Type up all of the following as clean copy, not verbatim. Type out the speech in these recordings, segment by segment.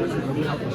Siguen siendo muy bajos.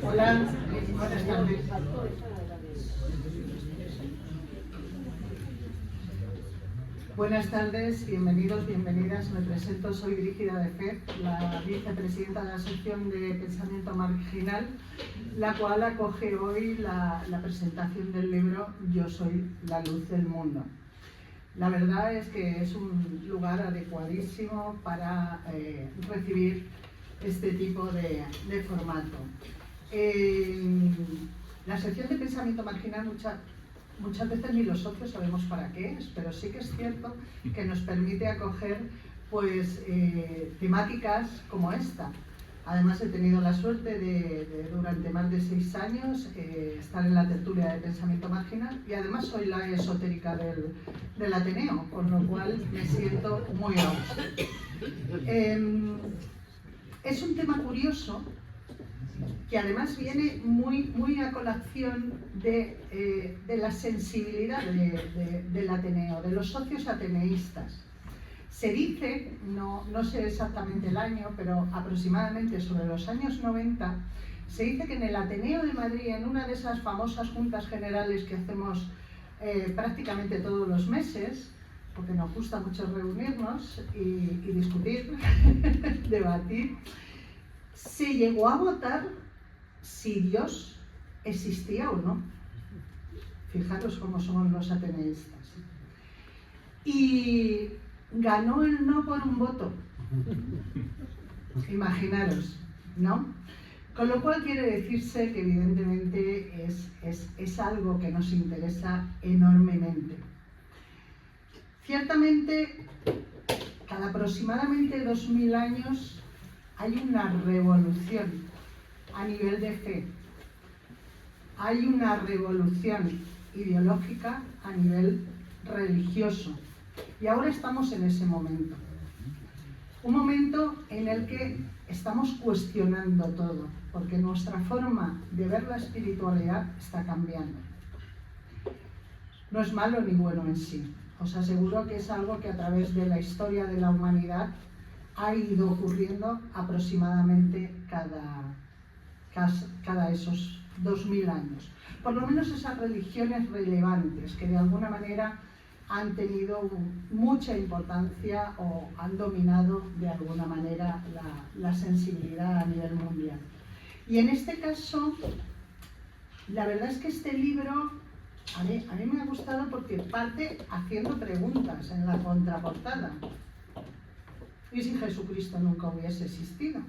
Hola, buenas tardes. Buenas tardes, bienvenidos, bienvenidas. Me presento, soy Brígida de Fez, la vicepresidenta de la sección de Pensamiento Marginal, la cual acoge hoy la presentación del libro Yo soy la luz del mundo. La verdad es que es un lugar adecuadísimo para recibir este tipo de formato. La sección de Pensamiento Marginal muchas veces ni los socios sabemos para qué es, pero sí que es cierto que nos permite acoger pues, temáticas como esta. Además he tenido la suerte de durante más de 6 años estar en la tertulia de Pensamiento Marginal y además soy la esotérica del Ateneo, con lo cual me siento muy a gusto. Es un tema curioso que además viene muy a colación de la sensibilidad del Ateneo, de los socios ateneístas. Se dice, no sé exactamente el año, pero aproximadamente sobre los años 90, se dice que en el Ateneo de Madrid, en una de esas famosas juntas generales que hacemos prácticamente todos los meses, porque nos gusta mucho reunirnos y discutir, debatir, se llegó a votar si Dios existía o no. Fijaros cómo son los ateneístas. Y ganó el no por un voto. Imaginaros, ¿no? Con lo cual quiere decirse que evidentemente es algo que nos interesa enormemente. Ciertamente, cada aproximadamente 2000 años hay una revolución a nivel de fe. Hay una revolución ideológica a nivel religioso. Y ahora estamos en ese momento. Un momento en el que estamos cuestionando todo, porque nuestra forma de ver la espiritualidad está cambiando. No es malo ni bueno en sí. Os aseguro que es algo que a través de la historia de la humanidad ha ido ocurriendo aproximadamente cada esos 2000 años. Por lo menos esas religiones relevantes que de alguna manera han tenido mucha importancia o han dominado de alguna manera la sensibilidad a nivel mundial. Y en este caso, la verdad es que este libro a mí me ha gustado porque parte haciendo preguntas en la contraportada. ¿Y si Jesucristo nunca hubiese existido?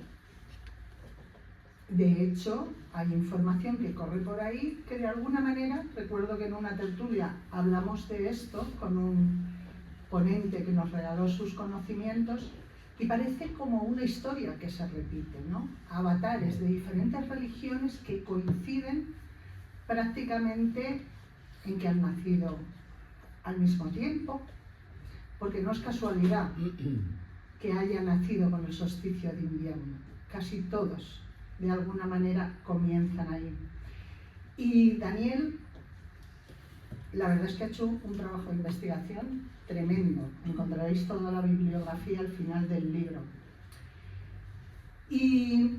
De hecho, hay información que corre por ahí que de alguna manera, recuerdo que en una tertulia hablamos de esto con un ponente que nos regaló sus conocimientos y parece como una historia que se repite, ¿no? Avatares de diferentes religiones que coinciden prácticamente en que han nacido al mismo tiempo, porque no es casualidad que haya nacido con el solsticio de invierno. Casi todos, de alguna manera, comienzan ahí. Y Daniel, la verdad es que ha hecho un trabajo de investigación tremendo. Encontraréis toda la bibliografía al final del libro. Y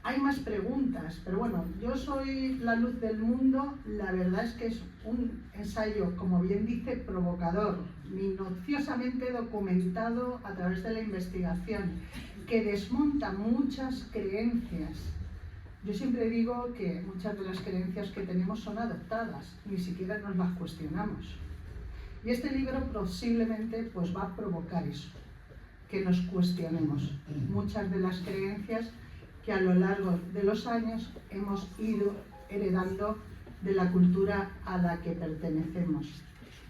hay más preguntas, pero bueno, yo soy la luz del mundo. La verdad es que es un ensayo, como bien dice, provocador, minuciosamente documentado a través de la investigación, que desmonta muchas creencias. Yo siempre digo que muchas de las creencias que tenemos son adoptadas, ni siquiera nos las cuestionamos. Y este libro posiblemente pues va a provocar eso, que nos cuestionemos muchas de las creencias que a lo largo de los años hemos ido heredando de la cultura a la que pertenecemos.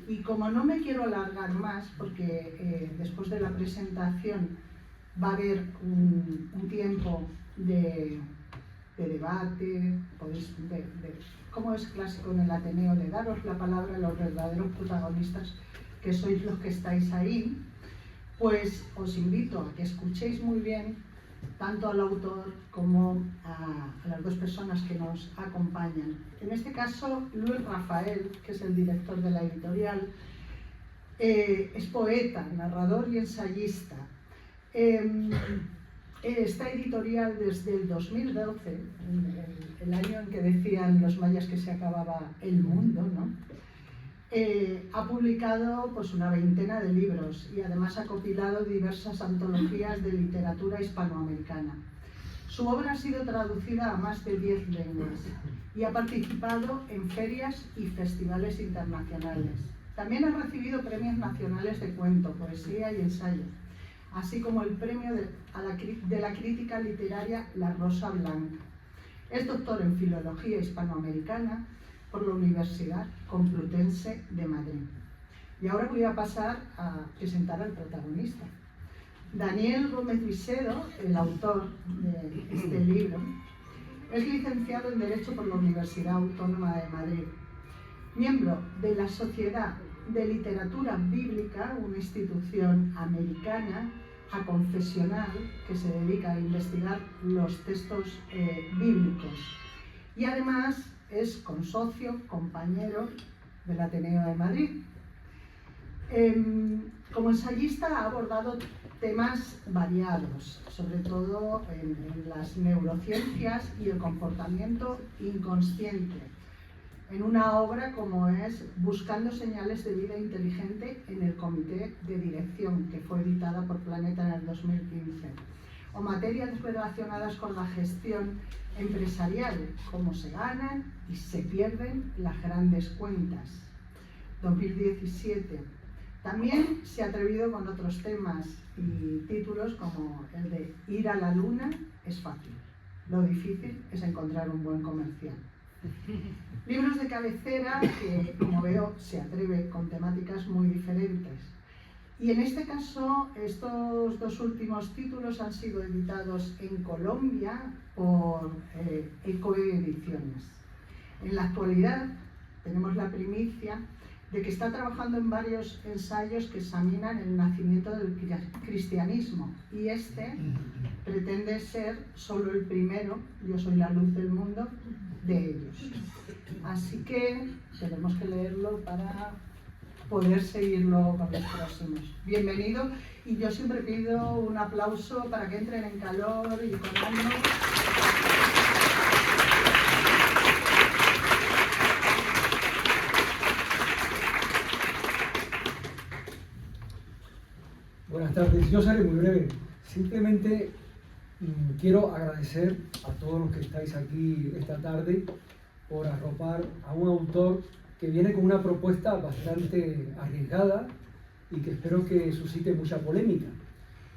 Y como no me quiero alargar más, porque después de la presentación va a haber un tiempo de debate, como es clásico en el Ateneo, de daros la palabra a los verdaderos protagonistas, que sois los que estáis ahí, pues os invito a que escuchéis muy bien tanto al autor como a las dos personas que nos acompañan. En este caso, Luis Rafael, que es el director de la editorial, es poeta, narrador y ensayista. Esta editorial desde el 2012, el año en que decían los mayas que se acababa el mundo, ¿no? Ha publicado pues una veintena de libros y además ha compilado diversas antologías de literatura hispanoamericana. Su obra ha sido traducida a más de 10 lenguas y ha participado en ferias y festivales internacionales. También ha recibido premios nacionales de cuento, poesía y ensayo, así como el premio de la crítica literaria La Rosa Blanca. Es doctor en Filología Hispanoamericana por la Universidad Complutense de Madrid. Y ahora voy a pasar a presentar al protagonista. Daniel Gómez Visedo, el autor de este libro, es licenciado en Derecho por la Universidad Autónoma de Madrid, miembro de la Sociedad de Literatura Bíblica, una institución americana aconfesional que se dedica a investigar los textos bíblicos y además es consocio, compañero del Ateneo de Madrid. Como ensayista ha abordado temas variados, sobre todo en las neurociencias y el comportamiento inconsciente, en una obra como es Buscando señales de vida inteligente en el Comité de Dirección, que fue editada por Planeta en el 2015, o materias relacionadas con la gestión empresarial, cómo se ganan y se pierden las grandes cuentas, 2017. También se ha atrevido con otros temas y títulos como el de Ir a la luna es fácil, lo difícil es encontrar un buen comercial. Libros de cabecera que, como veo, se atreve con temáticas muy diferentes. Y en este caso, estos dos últimos títulos han sido editados en Colombia por Ecoediciones. En la actualidad tenemos la primicia de que está trabajando en varios ensayos que examinan el nacimiento del cristianismo, y este pretende ser solo el primero, Yo soy la luz del mundo, de ellos. Así que tenemos que leerlo para poder seguirlo con los próximos. Bienvenido, y yo siempre pido un aplauso para que entren en calor y con ánimo. Buenas tardes, yo seré muy breve. Simplemente quiero agradecer a todos los que estáis aquí esta tarde por arropar a un autor que viene con una propuesta bastante arriesgada y que espero que suscite mucha polémica.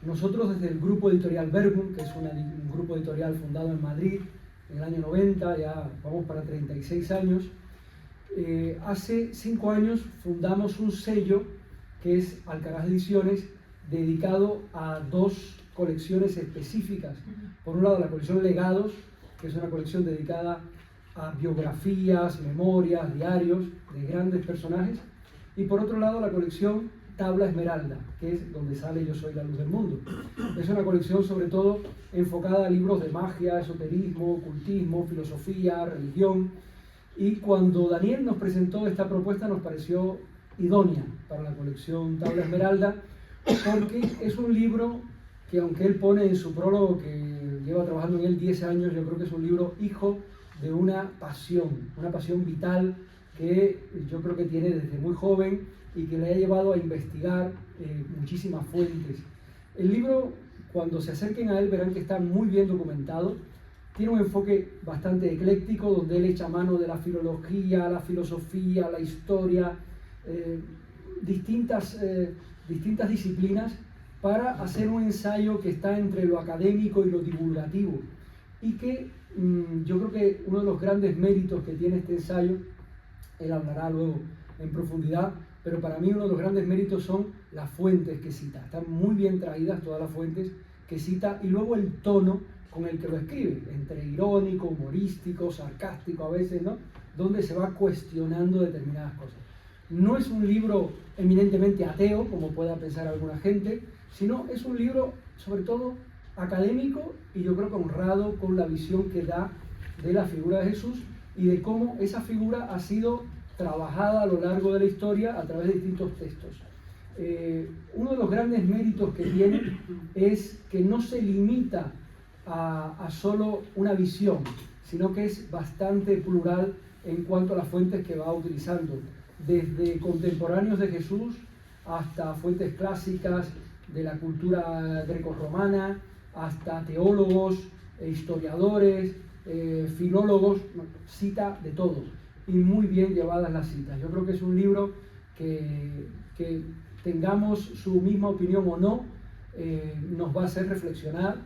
Nosotros desde el grupo editorial Verbum, que es un grupo editorial fundado en Madrid en el año 90, ya vamos para 36 años, hace 5 años fundamos un sello que es Alcaraz Ediciones, dedicado a 2 colecciones específicas. Por un lado, la colección Legados, que es una colección dedicada a biografías, memorias, diarios de grandes personajes, y por otro lado, la colección Tabla Esmeralda, que es donde sale Yo soy la luz del mundo. Es una colección sobre todo enfocada a libros de magia, esoterismo, ocultismo, filosofía, religión, y cuando Daniel nos presentó esta propuesta nos pareció idónea para la colección Tabla Esmeralda, porque es un libro que, aunque él pone en su prólogo que lleva trabajando en él 10 años, yo creo que es un libro hijo de una pasión vital que yo creo que tiene desde muy joven y que le ha llevado a investigar muchísimas fuentes. El libro, cuando se acerquen a él, verán que está muy bien documentado. Tiene un enfoque bastante ecléctico, donde él echa mano de la filología, la filosofía, la historia, distintas disciplinas, para hacer un ensayo que está entre lo académico y lo divulgativo, y que yo creo que uno de los grandes méritos que tiene este ensayo, él hablará luego en profundidad, pero para mí uno de los grandes méritos son las fuentes que cita. Están muy bien traídas todas las fuentes que cita, y luego el tono con el que lo escribe, entre irónico, humorístico, sarcástico a veces, ¿no?, donde se va cuestionando determinadas cosas. No es un libro eminentemente ateo, como pueda pensar alguna gente, sino es un libro sobre todo académico, y yo creo que honrado con la visión que da de la figura de Jesús y de cómo esa figura ha sido trabajada a lo largo de la historia a través de distintos textos. Uno de los grandes méritos que tiene es que no se limita a solo una visión, sino que es bastante plural en cuanto a las fuentes que va utilizando, desde contemporáneos de Jesús hasta fuentes clásicas de la cultura grecorromana, hasta teólogos, historiadores, filólogos, cita de todos, y muy bien llevadas las citas. Yo creo que es un libro que tengamos su misma opinión o no, nos va a hacer reflexionar,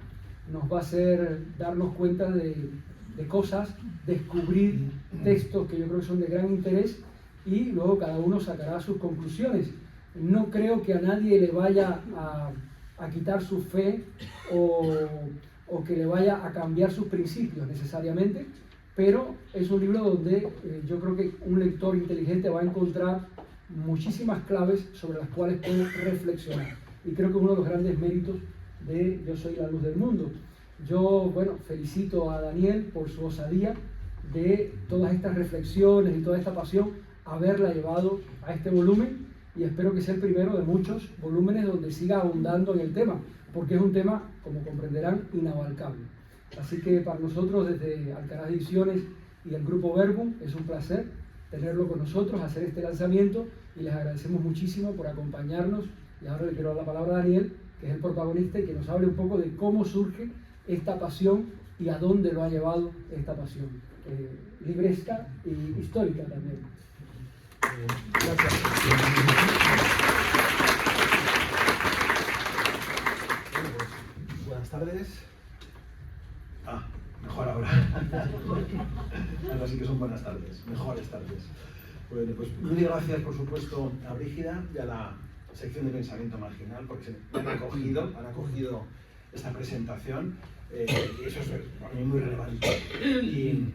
nos va a hacer darnos cuenta de cosas, descubrir textos que yo creo que son de gran interés, y luego cada uno sacará sus conclusiones. No creo que a nadie le vaya a quitar su fe o que le vaya a cambiar sus principios necesariamente, pero es un libro donde yo creo que un lector inteligente va a encontrar muchísimas claves sobre las cuales puede reflexionar. y creo que uno de los grandes méritos de Yo soy la luz del mundo. Yo, bueno, felicito a Daniel por su osadía de todas estas reflexiones y toda esta pasión, haberla llevado a este volumen, y espero que sea el primero de muchos volúmenes donde siga abundando en el tema, porque es un tema, como comprenderán, inabarcable. Así que para nosotros desde Alcaraz Ediciones y el Grupo Verbum es un placer tenerlo con nosotros, hacer este lanzamiento, y les agradecemos muchísimo por acompañarnos. Y ahora le quiero dar la palabra a Daniel, que es el protagonista, y que nos hable un poco de cómo surge esta pasión y a dónde lo ha llevado esta pasión, libresca y histórica también. Gracias. Buenas tardes. Mejor ahora. Ahora sí que son buenas tardes, mejores tardes. Bueno, pues mil gracias, por supuesto, a Brígida y a la sección de Pensamiento Marginal, porque me han acogido esta presentación, y eso es para mí muy relevante. Y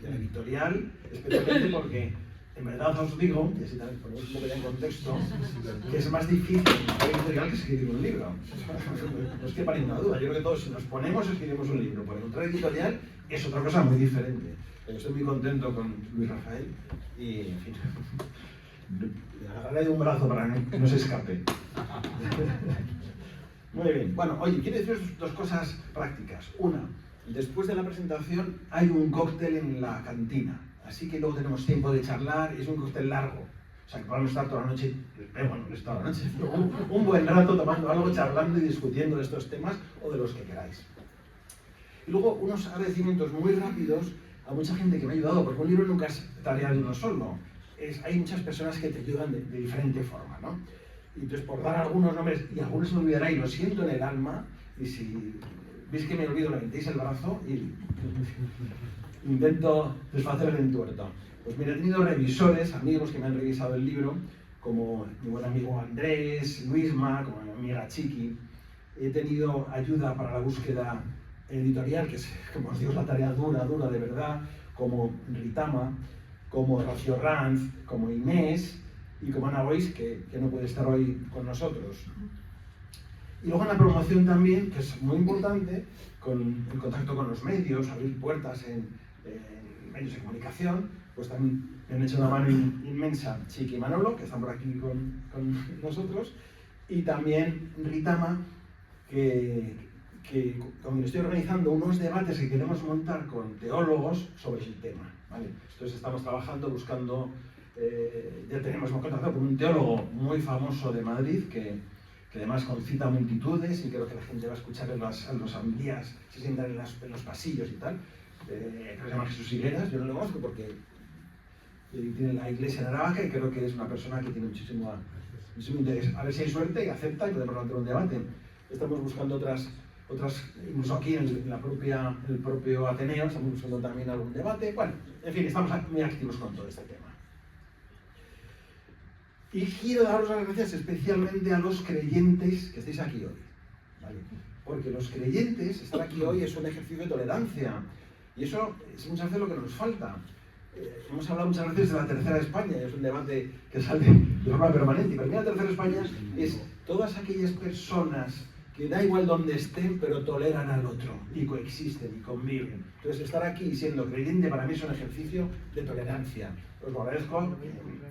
a la editorial, especialmente porque, en verdad os digo, y así también ponemos un poco ya en contexto, que es más difícil para la editorial que escribir un libro. No es que para ninguna duda, yo creo que todos, si nos ponemos, escribimos un libro. Por encontrar editorial es otra cosa muy diferente. Yo estoy muy contento con Luis Rafael y, en fin, le agarraré de un brazo para que no se escape. Muy bien. Bueno, oye, quiero deciros dos cosas prácticas. Una, después de la presentación hay un cóctel en la cantina, así que luego tenemos tiempo de charlar. Es un cóctel largo, o sea que podemos estar toda la noche, bueno, no es toda la noche, pero un buen rato tomando algo, charlando y discutiendo de estos temas o de los que queráis. Y luego unos agradecimientos muy rápidos a mucha gente que me ha ayudado, porque un libro nunca es tarea de uno solo. Hay muchas personas que te ayudan de diferente forma, ¿no? Y entonces, por dar algunos nombres, y algunos se me olvidará y lo siento en el alma, y si veis que me olvido, levantéis el brazo y intento desfacer el entuerto. Pues mira, he tenido revisores, amigos que me han revisado el libro, como mi buen amigo Andrés, Luisma, como mi amiga Chiqui. He tenido ayuda para la búsqueda editorial, que es, como os digo, es la tarea dura de verdad, como Ritama, como Rocío Ranz, como Inés y como Ana Boix, que no puede estar hoy con nosotros. Y luego una promoción también, que es muy importante, en contacto con los medios, abrir puertas en medios de comunicación, pues también me han hecho una mano inmensa Chiqui y Manolo, que están por aquí con nosotros, y también Ritama, que como estoy organizando unos debates que queremos montar con teólogos sobre el tema, ¿vale? Entonces estamos trabajando, buscando, ya hemos contactado con un teólogo muy famoso de Madrid, que además concita multitudes, y creo que la gente va a escuchar en los homilías, se sientan en los pasillos y tal, que se llama Jesús Higueras. Yo no lo conozco porque tiene la iglesia en Aravaca y creo que es una persona que tiene muchísimo interés. A ver si hay suerte y acepta y podemos hacer un debate. Estamos buscando otras, incluso aquí en el propio Ateneo, estamos buscando también algún debate. Bueno, en fin, estamos muy activos con todo este tema. Y quiero daros las gracias especialmente a los creyentes que estáis aquí hoy, ¿vale? Porque los creyentes, estar aquí hoy es un ejercicio de tolerancia, y eso es muchas veces lo que nos falta. Hemos hablado muchas veces de la Tercera España, y es un debate que sale de forma permanente. Y para mí la Tercera España es todas aquellas personas que da igual donde estén, pero toleran al otro, y coexisten, y conviven. Entonces, estar aquí siendo creyente para mí es un ejercicio de tolerancia. Os lo agradezco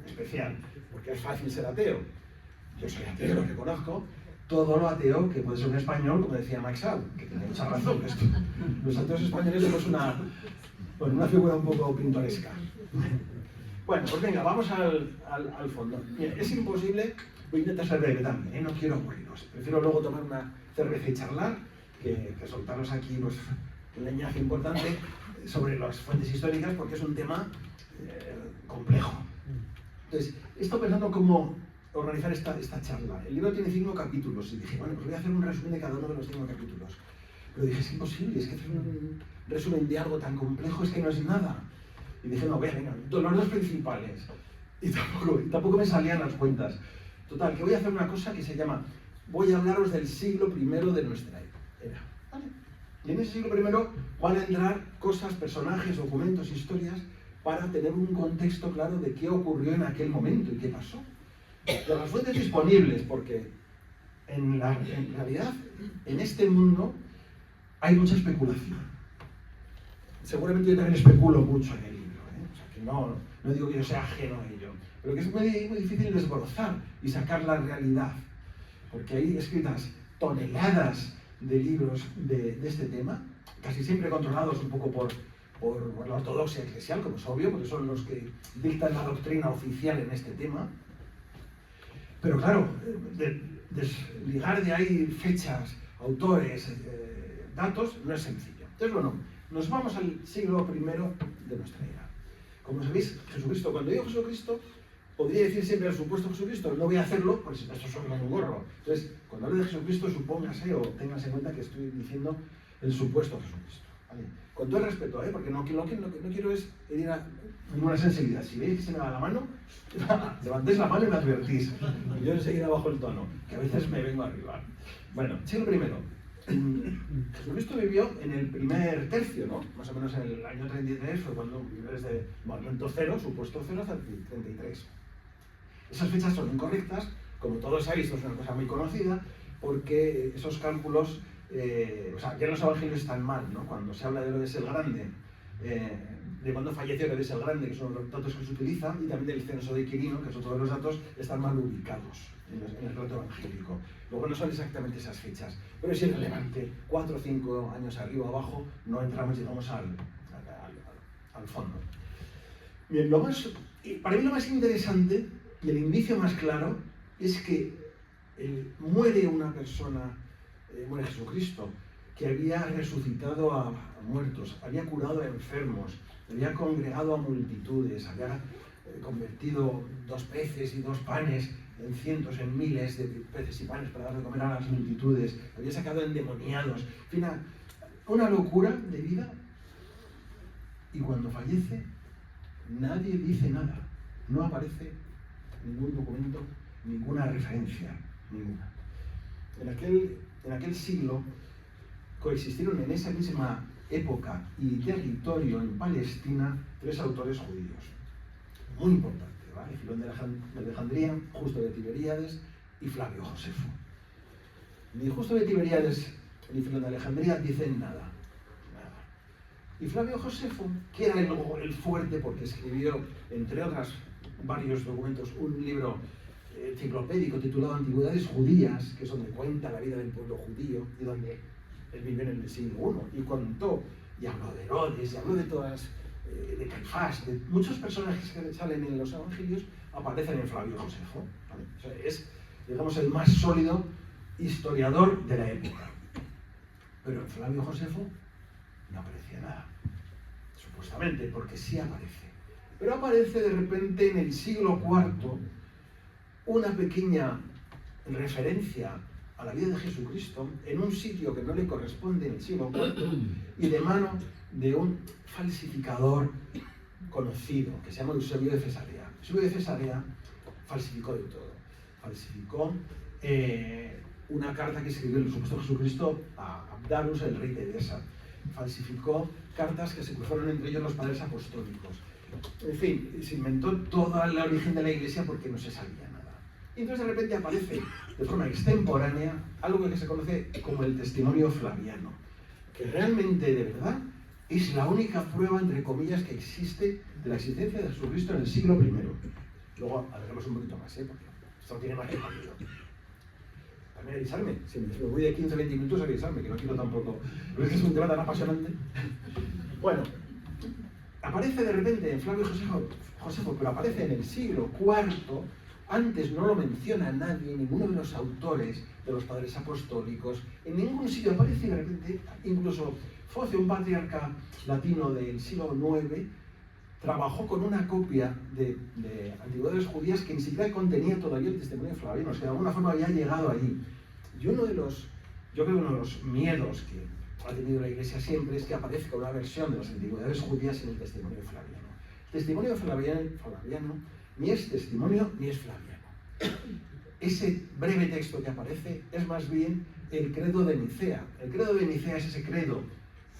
especial, porque es fácil ser ateo. Yo soy ateo, lo que conozco. Todo lo ateo que puede ser un español, como decía Max Out, que tiene mucha razón. Los ateos españoles somos una figura un poco pintoresca. Bueno, pues venga, vamos al fondo. Mira, es imposible, voy a intentar ser breve también, no quiero aburriros. Prefiero luego tomar una cerveza y charlar que soltaros aquí pues, un leñazo importante sobre las fuentes históricas, porque es un tema complejo. Entonces, he estado pensando cómo organizar esta charla. El libro tiene 5 capítulos y dije, bueno, pues voy a hacer un resumen de cada uno de los 5 capítulos. Pero dije, es imposible, es que hacer un resumen de algo tan complejo es que no es nada. Y dije, no, venga, los 2 principales. Y tampoco me salían las cuentas. Total, que voy a hacer una cosa que se llama, voy a hablaros del siglo I de nuestra era. ¿Vale? Y en ese siglo I van a entrar cosas, personajes, documentos, historias, para tener un contexto claro de qué ocurrió en aquel momento y qué pasó. De las fuentes disponibles, porque en realidad, en este mundo hay mucha especulación. Seguramente yo también especulo mucho en el libro, o sea, que no digo que yo sea ajeno a ello, pero que es muy difícil desbrozar y sacar la realidad, porque hay escritas toneladas de libros de este tema, casi siempre controlados un poco por la ortodoxia eclesial, como es obvio, porque son los que dictan la doctrina oficial en este tema. Pero claro, desligar de ahí fechas, autores, datos, no es sencillo. Entonces, bueno, nos vamos al siglo I de nuestra era. Como sabéis, Jesucristo, cuando digo Jesucristo, podría decir siempre el supuesto Jesucristo, no voy a hacerlo, porque si no, esto suena un gorro. Entonces, cuando hablo de Jesucristo, supóngase o téngase en cuenta que estoy diciendo el supuesto Jesucristo. ¿Vale? Con todo el respeto, porque lo que no quiero es herir a ninguna sensibilidad. Si veis que se me va la mano, levantéis la mano y me advertís. Y yo enseguida bajo el tono, que a veces me vengo arriba. Bueno, siglo I. Jesucristo vivió en el primer tercio, ¿no? Más o menos en el año 33 fue cuando vivió desde el momento cero, supuesto cero, hasta el 33. Esas fechas son incorrectas, como todos sabéis, esto es una cosa muy conocida, porque esos cálculos, o sea, ya en los evangelios están mal, ¿no? Cuando se habla de Herodes el Grande, de cuando falleció Herodes el Grande, que son los datos que se utilizan, y también del censo de Quirino, que son todos los datos, están mal ubicados en el relato evangélico. Luego no son exactamente esas fechas, pero es irrelevante. 4 o 5 años arriba o abajo, no entramos, digamos, al fondo. Bien, para mí lo más interesante y el indicio más claro es que muere una persona, muere Jesucristo, que había resucitado a muertos, había curado a enfermos, había congregado a multitudes, había convertido 2 peces y 2 panes en cientos, en miles de peces y panes para dar de comer a las multitudes, había sacado endemoniados, en fin, una locura de vida. Y cuando fallece, nadie dice nada, no aparece ningún documento, ninguna referencia, ninguna. En aquel siglo coexistieron en esa misma época y territorio en Palestina 3 autores judíos, muy importantes, ¿vale? Filón de Alejandría, Justo de Tiberíades y Flavio Josefo. Ni Justo de Tiberíades ni Filón de Alejandría dicen nada. Y Flavio Josefo, que era el fuerte porque escribió, entre otras varios documentos, un libro enciclopédico titulado Antigüedades Judías, que es donde cuenta la vida del pueblo judío y donde él vivió en el siglo I y contó y habló de Herodes y habló de todas, de Caifás, de muchos personajes que salen en los evangelios, aparecen en Flavio Josefo, ¿vale? O sea, es, digamos, el más sólido historiador de la época. Pero en Flavio Josefo no aparecía nada, supuestamente, porque sí aparece. Pero aparece de repente en el siglo IV una pequeña referencia a la vida de Jesucristo en un sitio que no le corresponde en el siglo IV y de mano de un falsificador conocido que se llama Eusebio de Cesarea. Eusebio de Cesarea falsificó de todo. Falsificó una carta que escribió el supuesto Jesucristo a Abdarus, el rey de Edesa. Falsificó cartas que se cruzaron entre ellos los padres apostólicos. En fin, se inventó toda la origen de la Iglesia porque no se sabía nada. Y entonces de repente aparece de forma extemporánea algo que se conoce como el testimonio flaviano, que realmente, de verdad, es la única prueba, entre comillas, que existe de la existencia de Jesucristo en el siglo I. Luego hablaremos un poquito más, porque esto tiene más recorrido. También avisarme, si me voy de 15 o 20 minutos, avisarme, que no quiero tampoco. Pero es que es un tema tan apasionante. Bueno, aparece de repente en Flavio Josefo, pero aparece en el siglo IV. Antes no lo menciona nadie, ninguno de los autores de los padres apostólicos, en ningún sitio aparece de repente, incluso Focio, un patriarca latino del siglo IX, trabajó con una copia de Antigüedades Judías que ni siquiera contenía todavía el testimonio flaviano, o sea, de alguna forma había llegado allí. Y yo creo que uno de los miedos que ha tenido la Iglesia siempre es que aparezca una versión de las Antigüedades Judías en el testimonio flaviano. El testimonio flaviano ni es testimonio ni es flaviano. Ese breve texto que aparece es más bien el credo de Nicea. El credo de Nicea es ese credo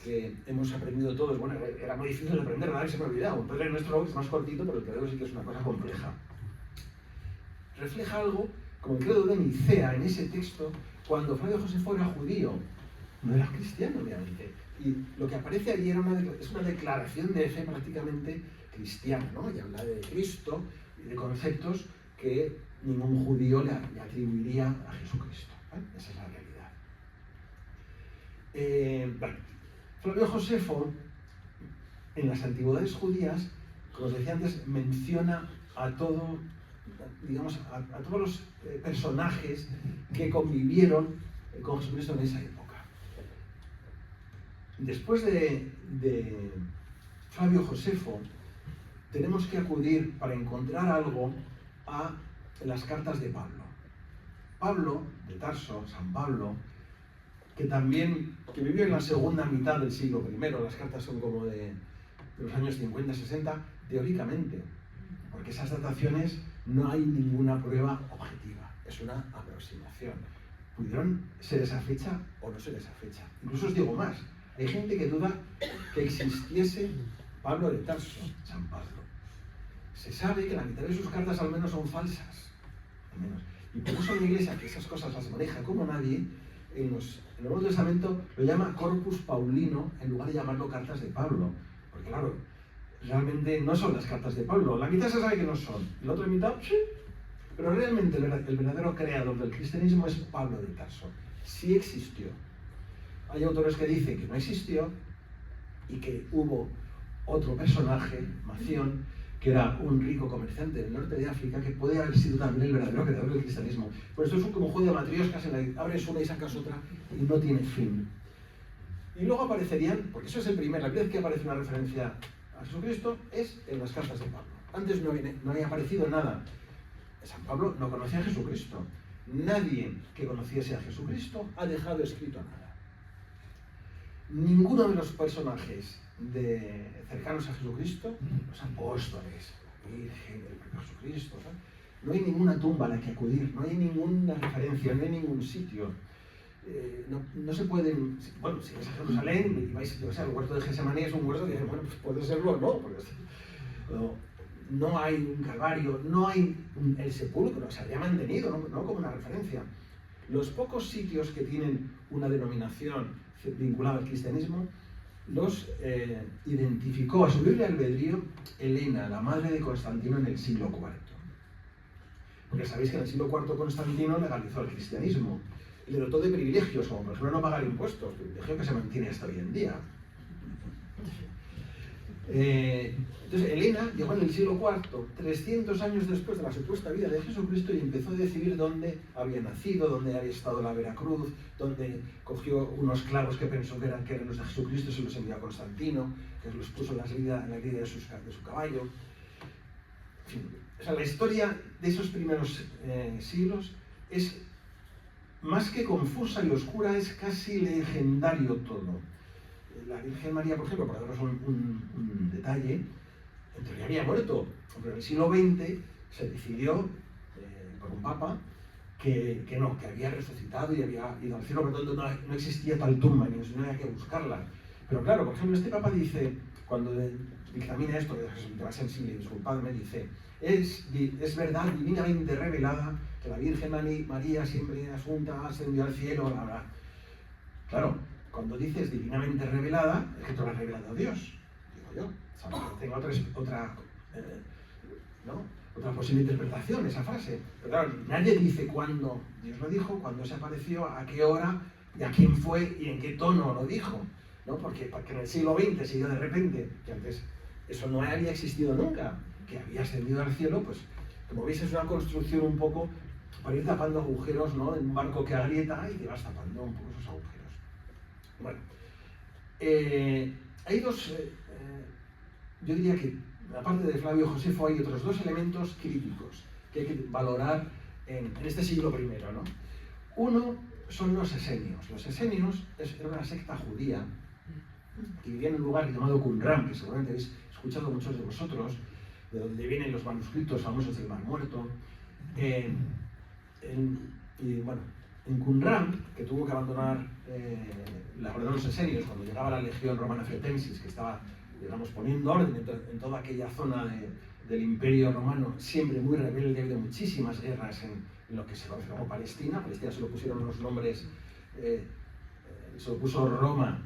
que hemos aprendido todos. Bueno, era muy difícil de aprender, nada que se me ha olvidado. Entonces el nuestro es más cortito, pero el credo sí que es una cosa compleja. Refleja algo como el credo de Nicea, en ese texto, cuando Flavio Josefo era judío, no era cristiano, obviamente. Y lo que aparece allí es una declaración de fe prácticamente cristiana, ¿no? Y habla de Cristo y de conceptos que ningún judío le atribuiría a Jesucristo, ¿vale? Esa es la realidad. Bueno, Flavio Josefo, en las antigüedades judías, como os decía antes, menciona a todo, digamos, a todos los personajes que convivieron con Jesucristo en esa época. Después de Flavio Josefo, tenemos que acudir para encontrar algo a las cartas de Pablo. Pablo de Tarso, San Pablo, que vivió en la segunda mitad del siglo I, las cartas son como de los años 50-60, teóricamente, porque esas dataciones no hay ninguna prueba objetiva, es una aproximación. Pudieron ser esa fecha o no ser esa fecha. Incluso os digo más, hay gente que duda que existiese Pablo de Tarso, San Pablo. Se sabe que la mitad de sus cartas al menos son falsas, al menos. Y por eso la Iglesia, que esas cosas las maneja como nadie, en el Nuevo Testamento lo llama Corpus Paulino en lugar de llamarlo cartas de Pablo. Porque claro, realmente no son las cartas de Pablo. La mitad se sabe que no son, y la otra mitad sí. Pero realmente el verdadero creador del cristianismo es Pablo de Tarso. Sí existió. Hay autores que dicen que no existió y que hubo otro personaje, Mación, que era un rico comerciante del norte de África, que puede haber sido también el verdadero creador del cristianismo. Por esto es como un juego de matrioscas en la que abres una y sacas otra y no tiene fin. Y luego aparecerían, porque eso es la primera vez que aparece una referencia a Jesucristo, es en las cartas de Pablo. Antes no había aparecido nada. San Pablo no conocía a Jesucristo. Nadie que conociese a Jesucristo ha dejado escrito nada. Ninguno de los personajes cercanos a Jesucristo, los apóstoles, la Virgen, el propio Jesucristo, ¿sabes? No hay ninguna tumba a la que acudir, no hay ninguna referencia, no hay ningún sitio. No se pueden, bueno, si vais a Jerusalén y vais, o sea, el huerto de Getsemaní es un huerto que, bueno, pues puede serlo o no, porque no hay un calvario, no hay el sepulcro, se había mantenido, no como una referencia. Los pocos sitios que tienen una denominación vinculada al cristianismo los identificó a su libre albedrío Helena, la madre de Constantino, en el siglo IV. Porque sabéis que en el siglo IV Constantino legalizó el cristianismo y le dotó de privilegios, como por ejemplo no pagar impuestos, privilegio que se mantiene hasta hoy en día. Entonces Helena llegó en el siglo IV, 300 años después de la supuesta vida de Jesucristo, y empezó a decidir dónde había nacido, dónde había estado la Veracruz, dónde cogió unos clavos que pensó que eran los de Jesucristo y se los envió a Constantino, que los puso en la herida de su caballo. En fin, o sea, la historia de esos primeros siglos es más que confusa y oscura, es casi legendario todo. La Virgen María, por ejemplo, para daros un detalle, en teoría había muerto, pero en el siglo XX se decidió por un papa que había resucitado y había ido al cielo, por lo tanto no existía tal tumba, ni no había que buscarla. Pero claro, por ejemplo, este papa dice, cuando dictamina esto, que va a ser sensible, disculpadme, dice, es verdad divinamente revelada que la Virgen María, siempre asunta, ascendió al cielo, bla, bla. Claro, cuando dices divinamente revelada, es que te lo ha revelado Dios, digo yo. O sea, tengo otra posible interpretación esa frase. Pero claro, nadie dice cuándo Dios lo dijo, cuándo se apareció, a qué hora, y a quién fue y en qué tono lo dijo, ¿no? Porque en el siglo XX se dio de repente, que antes eso no había existido nunca, que había ascendido al cielo, pues como veis es una construcción un poco para ir tapando agujeros, ¿no? En un barco que agrieta y te vas tapando un poco esos agujeros. Bueno, hay dos, yo diría que aparte de Flavio Josefo hay otros dos elementos críticos que hay que valorar en este siglo I, ¿no? Uno son los esenios. Los esenios era una secta judía que vivía en un lugar llamado Qumran, que seguramente habéis escuchado muchos de vosotros, de donde vienen los manuscritos famosos del Mar Muerto. En Qumran, que tuvo que abandonar la orden de los esenios cuando llegaba la legión romana Fretensis, que estaba, digamos, poniendo orden en toda aquella zona del Imperio Romano, siempre muy rebelde, ha habido muchísimas guerras en lo que se conoce como Palestina. Palestina se lo pusieron los nombres, se lo puso Roma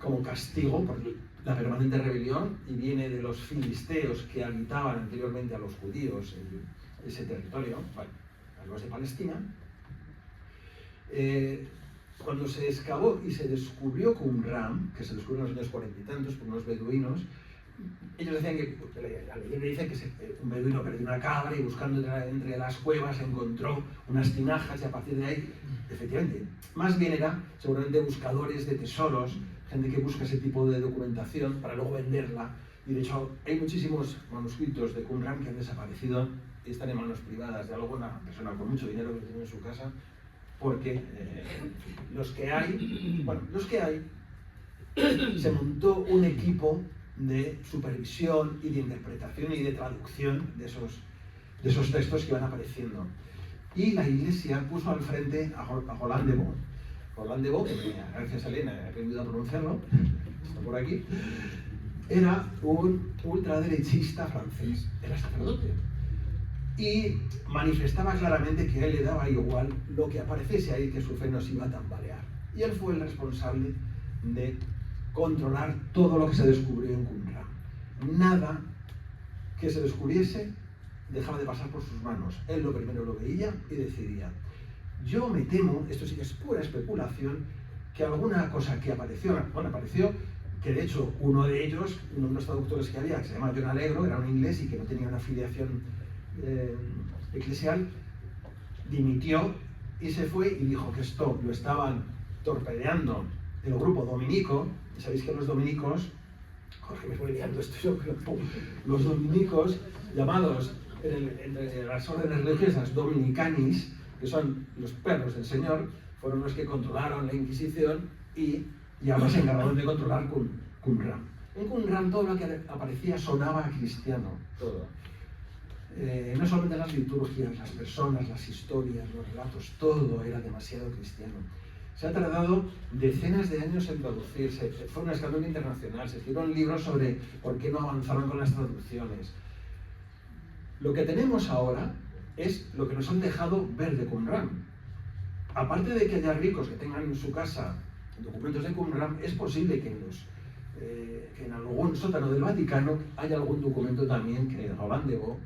como castigo por la permanente rebelión, y viene de los filisteos que habitaban anteriormente a los judíos en ese territorio, bueno, a los de Palestina. Cuando se excavó y se descubrió Qumran, que se descubrió en los años 40 y tantos por unos beduinos, ellos decían que, la leyenda dice que un beduino perdió una cabra y buscando entre las cuevas encontró unas tinajas, y a partir de ahí, efectivamente, más bien era seguramente buscadores de tesoros, gente que busca ese tipo de documentación para luego venderla. Y de hecho hay muchísimos manuscritos de Qumran que han desaparecido y están en manos privadas de alguna persona con mucho dinero que lo tiene en su casa, porque los que hay, se montó un equipo de supervisión y de interpretación y de traducción de esos textos que iban apareciendo. Y la Iglesia puso al frente a Roland de Vaux. Roland de Vaux, que gracias a Elena he aprendido a pronunciarlo, está por aquí, era un ultraderechista francés, era sacerdote. Y manifestaba claramente que a él le daba igual lo que apareciese ahí, que su fe no se iba a tambalear. Y él fue el responsable de controlar todo lo que se descubrió en Qumran. Nada que se descubriese dejaba de pasar por sus manos. Él lo primero lo veía y decidía. Yo me temo, esto sí que es pura especulación, que alguna cosa que apareció, que de hecho uno de ellos, uno de los traductores que había, que se llama John Allegro, era un inglés y que no tenía una afiliación eclesial, dimitió y se fue y dijo que esto lo estaban torpedeando el grupo dominico. Sabéis que los dominicos, Jorge, me voy liando esto yo, pero los dominicos, llamados entre las órdenes religiosas dominicanis, que son los perros del Señor, fueron los que controlaron la Inquisición y además se encargaron de controlar Qumran. En Qumran todo lo que aparecía sonaba cristiano, todo. No solamente las liturgias, las personas, las historias, los relatos, todo era demasiado cristiano. Se ha tardado decenas de años en traducirse, fue un escándalo internacional, se escribieron libros sobre por qué no avanzaron con las traducciones. Lo que tenemos ahora es lo que nos han dejado ver de Qumran. Aparte de que haya ricos que tengan en su casa documentos de Qumran, es posible que en algún sótano del Vaticano haya algún documento también que Roland de Vaux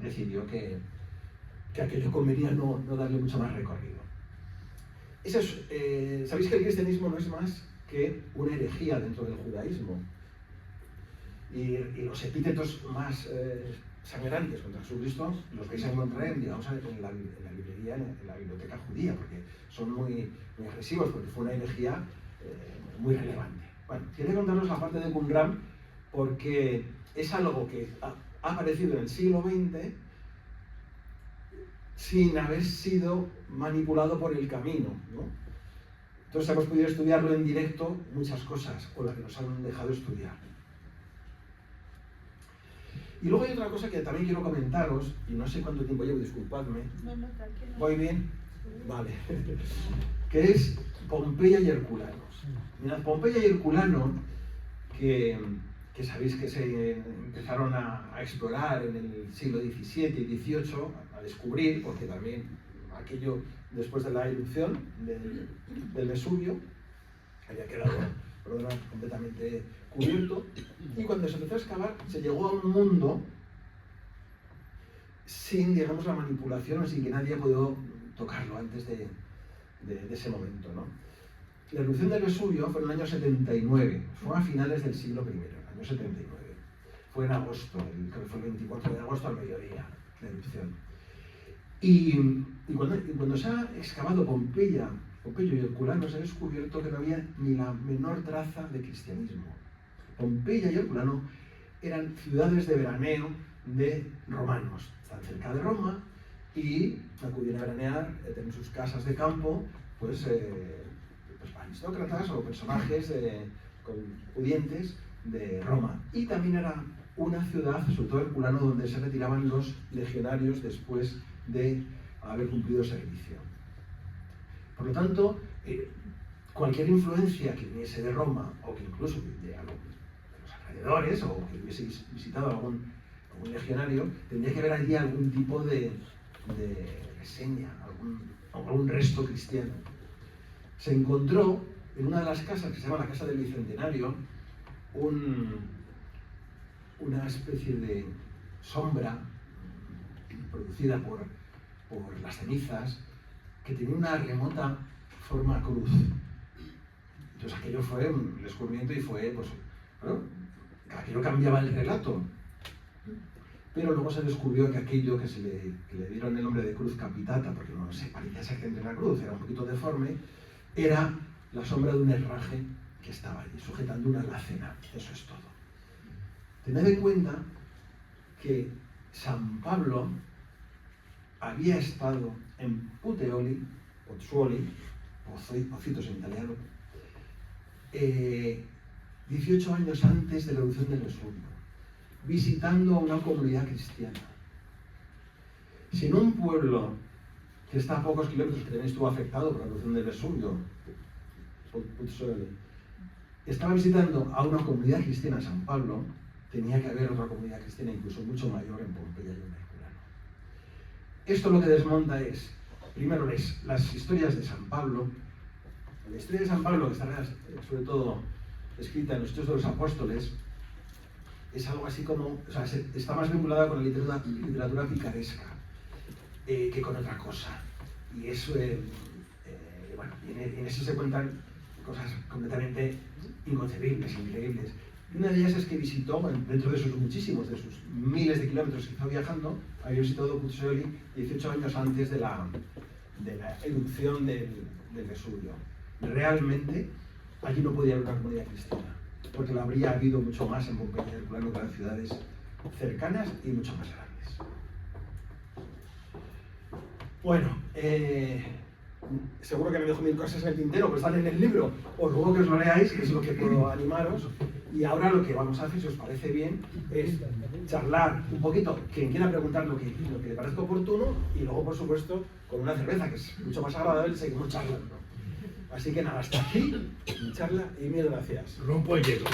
decidió que aquello convenía no darle mucho más recorrido. Sabéis que el cristianismo no es más que una herejía dentro del judaísmo. Y los epítetos más sangrantes contra Jesucristo los vais a encontrar en la librería, en la biblioteca judía, porque son muy agresivos, porque fue una herejía muy relevante. Bueno, quería contaros la parte de Qumran porque es algo que ha aparecido en el siglo XX sin haber sido manipulado por el camino, ¿no? Entonces hemos podido estudiarlo en directo muchas cosas, o las que nos han dejado estudiar. Y luego hay otra cosa que también quiero comentaros, y no sé cuánto tiempo llevo, disculpadme. No, tranquilo. ¿Voy bien? Vale. Que es Pompeya y Herculano. Mirad, Pompeya y Herculano, que sabéis que se empezaron a explorar en el siglo XVII y XVIII, a descubrir, porque también aquello después de la erupción del Vesubio había quedado completamente cubierto, y cuando se empezó a excavar se llegó a un mundo sin, digamos, la manipulación o sin que nadie pudo tocarlo antes de ese momento, ¿no? La erupción del Vesubio fue en el año 79, fue a finales del siglo I, el año 79. Fue en agosto, creo que fue el 24 de agosto al mediodía, la erupción. Y cuando se ha excavado Pompeya y Herculano, se ha descubierto que no había ni la menor traza de cristianismo. Pompeya y Herculano eran ciudades de veraneo de romanos. Están cerca de Roma y acudían a veranear en sus casas de campo, pues aristócratas o personajes pudientes de Roma. Y también era una ciudad, sobre todo Herculano, donde se retiraban los legionarios después de haber cumplido servicio. Por lo tanto, cualquier influencia que viniese de Roma, o que incluso de los alrededores, o que hubieseis visitado como un legionario, tendría que haber allí algún tipo de reseña, algún resto cristiano. Se encontró en una de las casas, que se llama la Casa del Bicentenario, una especie de sombra producida por las cenizas, que tenía una remota forma cruz. Entonces aquello fue un descubrimiento y fue, pues, bueno, aquello cambiaba el relato. Pero luego se descubrió que aquello que le dieron el nombre de cruz capitata, porque no se parecía exactamente una cruz, era un poquito deforme, era la sombra de un herraje que estaba allí, sujetando una alacena. Eso es todo. Tened en cuenta que San Pablo había estado en Puteoli, Pozzuoli, Pocitos en italiano, 18 años antes de la erupción del Vesubio, visitando a una comunidad cristiana. Si en un pueblo que está a pocos kilómetros, que también estuvo afectado por la erupción del Vesubio, Pozzuoli, estaba visitando a una comunidad cristiana, San Pablo, tenía que haber otra comunidad cristiana incluso mucho mayor en Pompeya y en Herculano. Esto lo que desmonta es, primero, las historias de San Pablo. La historia de San Pablo, que está sobre todo escrita en los Hechos de los Apóstoles, es algo así como, o sea, está más vinculada con la literatura picaresca que con otra cosa. Y eso, bueno, en eso se cuentan cosas completamente inconcebibles, increíbles. Y una de ellas es que visitó, bueno, dentro de sus muchísimos, de sus miles de kilómetros que hizo viajando, había visitado Pozzuoli 18 años antes de la erupción del Vesubio. Realmente, allí no podía haber una comunidad cristiana, porque la habría habido mucho más en Pompeya y Herculano que en las ciudades cercanas y mucho más grandes. Bueno, seguro que me dejo 1000 cosas en el tintero, pero están en el libro. Os ruego que os lo leáis, que es lo que puedo animaros. Y ahora lo que vamos a hacer, si os parece bien, es charlar un poquito, quien quiera preguntar lo que le parezca oportuno, y luego, por supuesto, con una cerveza, que es mucho más agradable, seguimos charlando. Así que nada, hasta aquí mi charla y 1000 gracias. Rompo el hielo.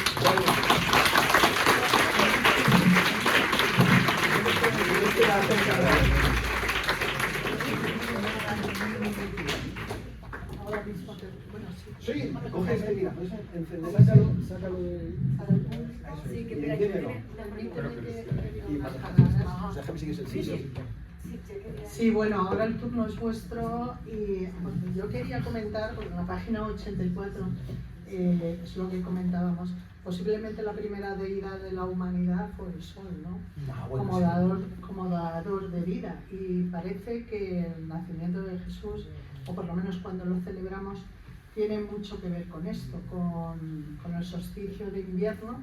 Ahora mismo, bueno, sí. Sí, coge este, mira, puedes encender. Sácalo de... Sí, que Y espera, déjame si quieres el sitio. Sí, bueno, ahora el turno es vuestro y bueno, yo quería comentar, porque en la página 84 es lo que comentábamos, posiblemente la primera deidad de la humanidad fue el Sol, ¿no? Como dador de vida. Y parece que el nacimiento de Jesús, o por lo menos cuando lo celebramos, tiene mucho que ver con esto, con el solsticio de invierno,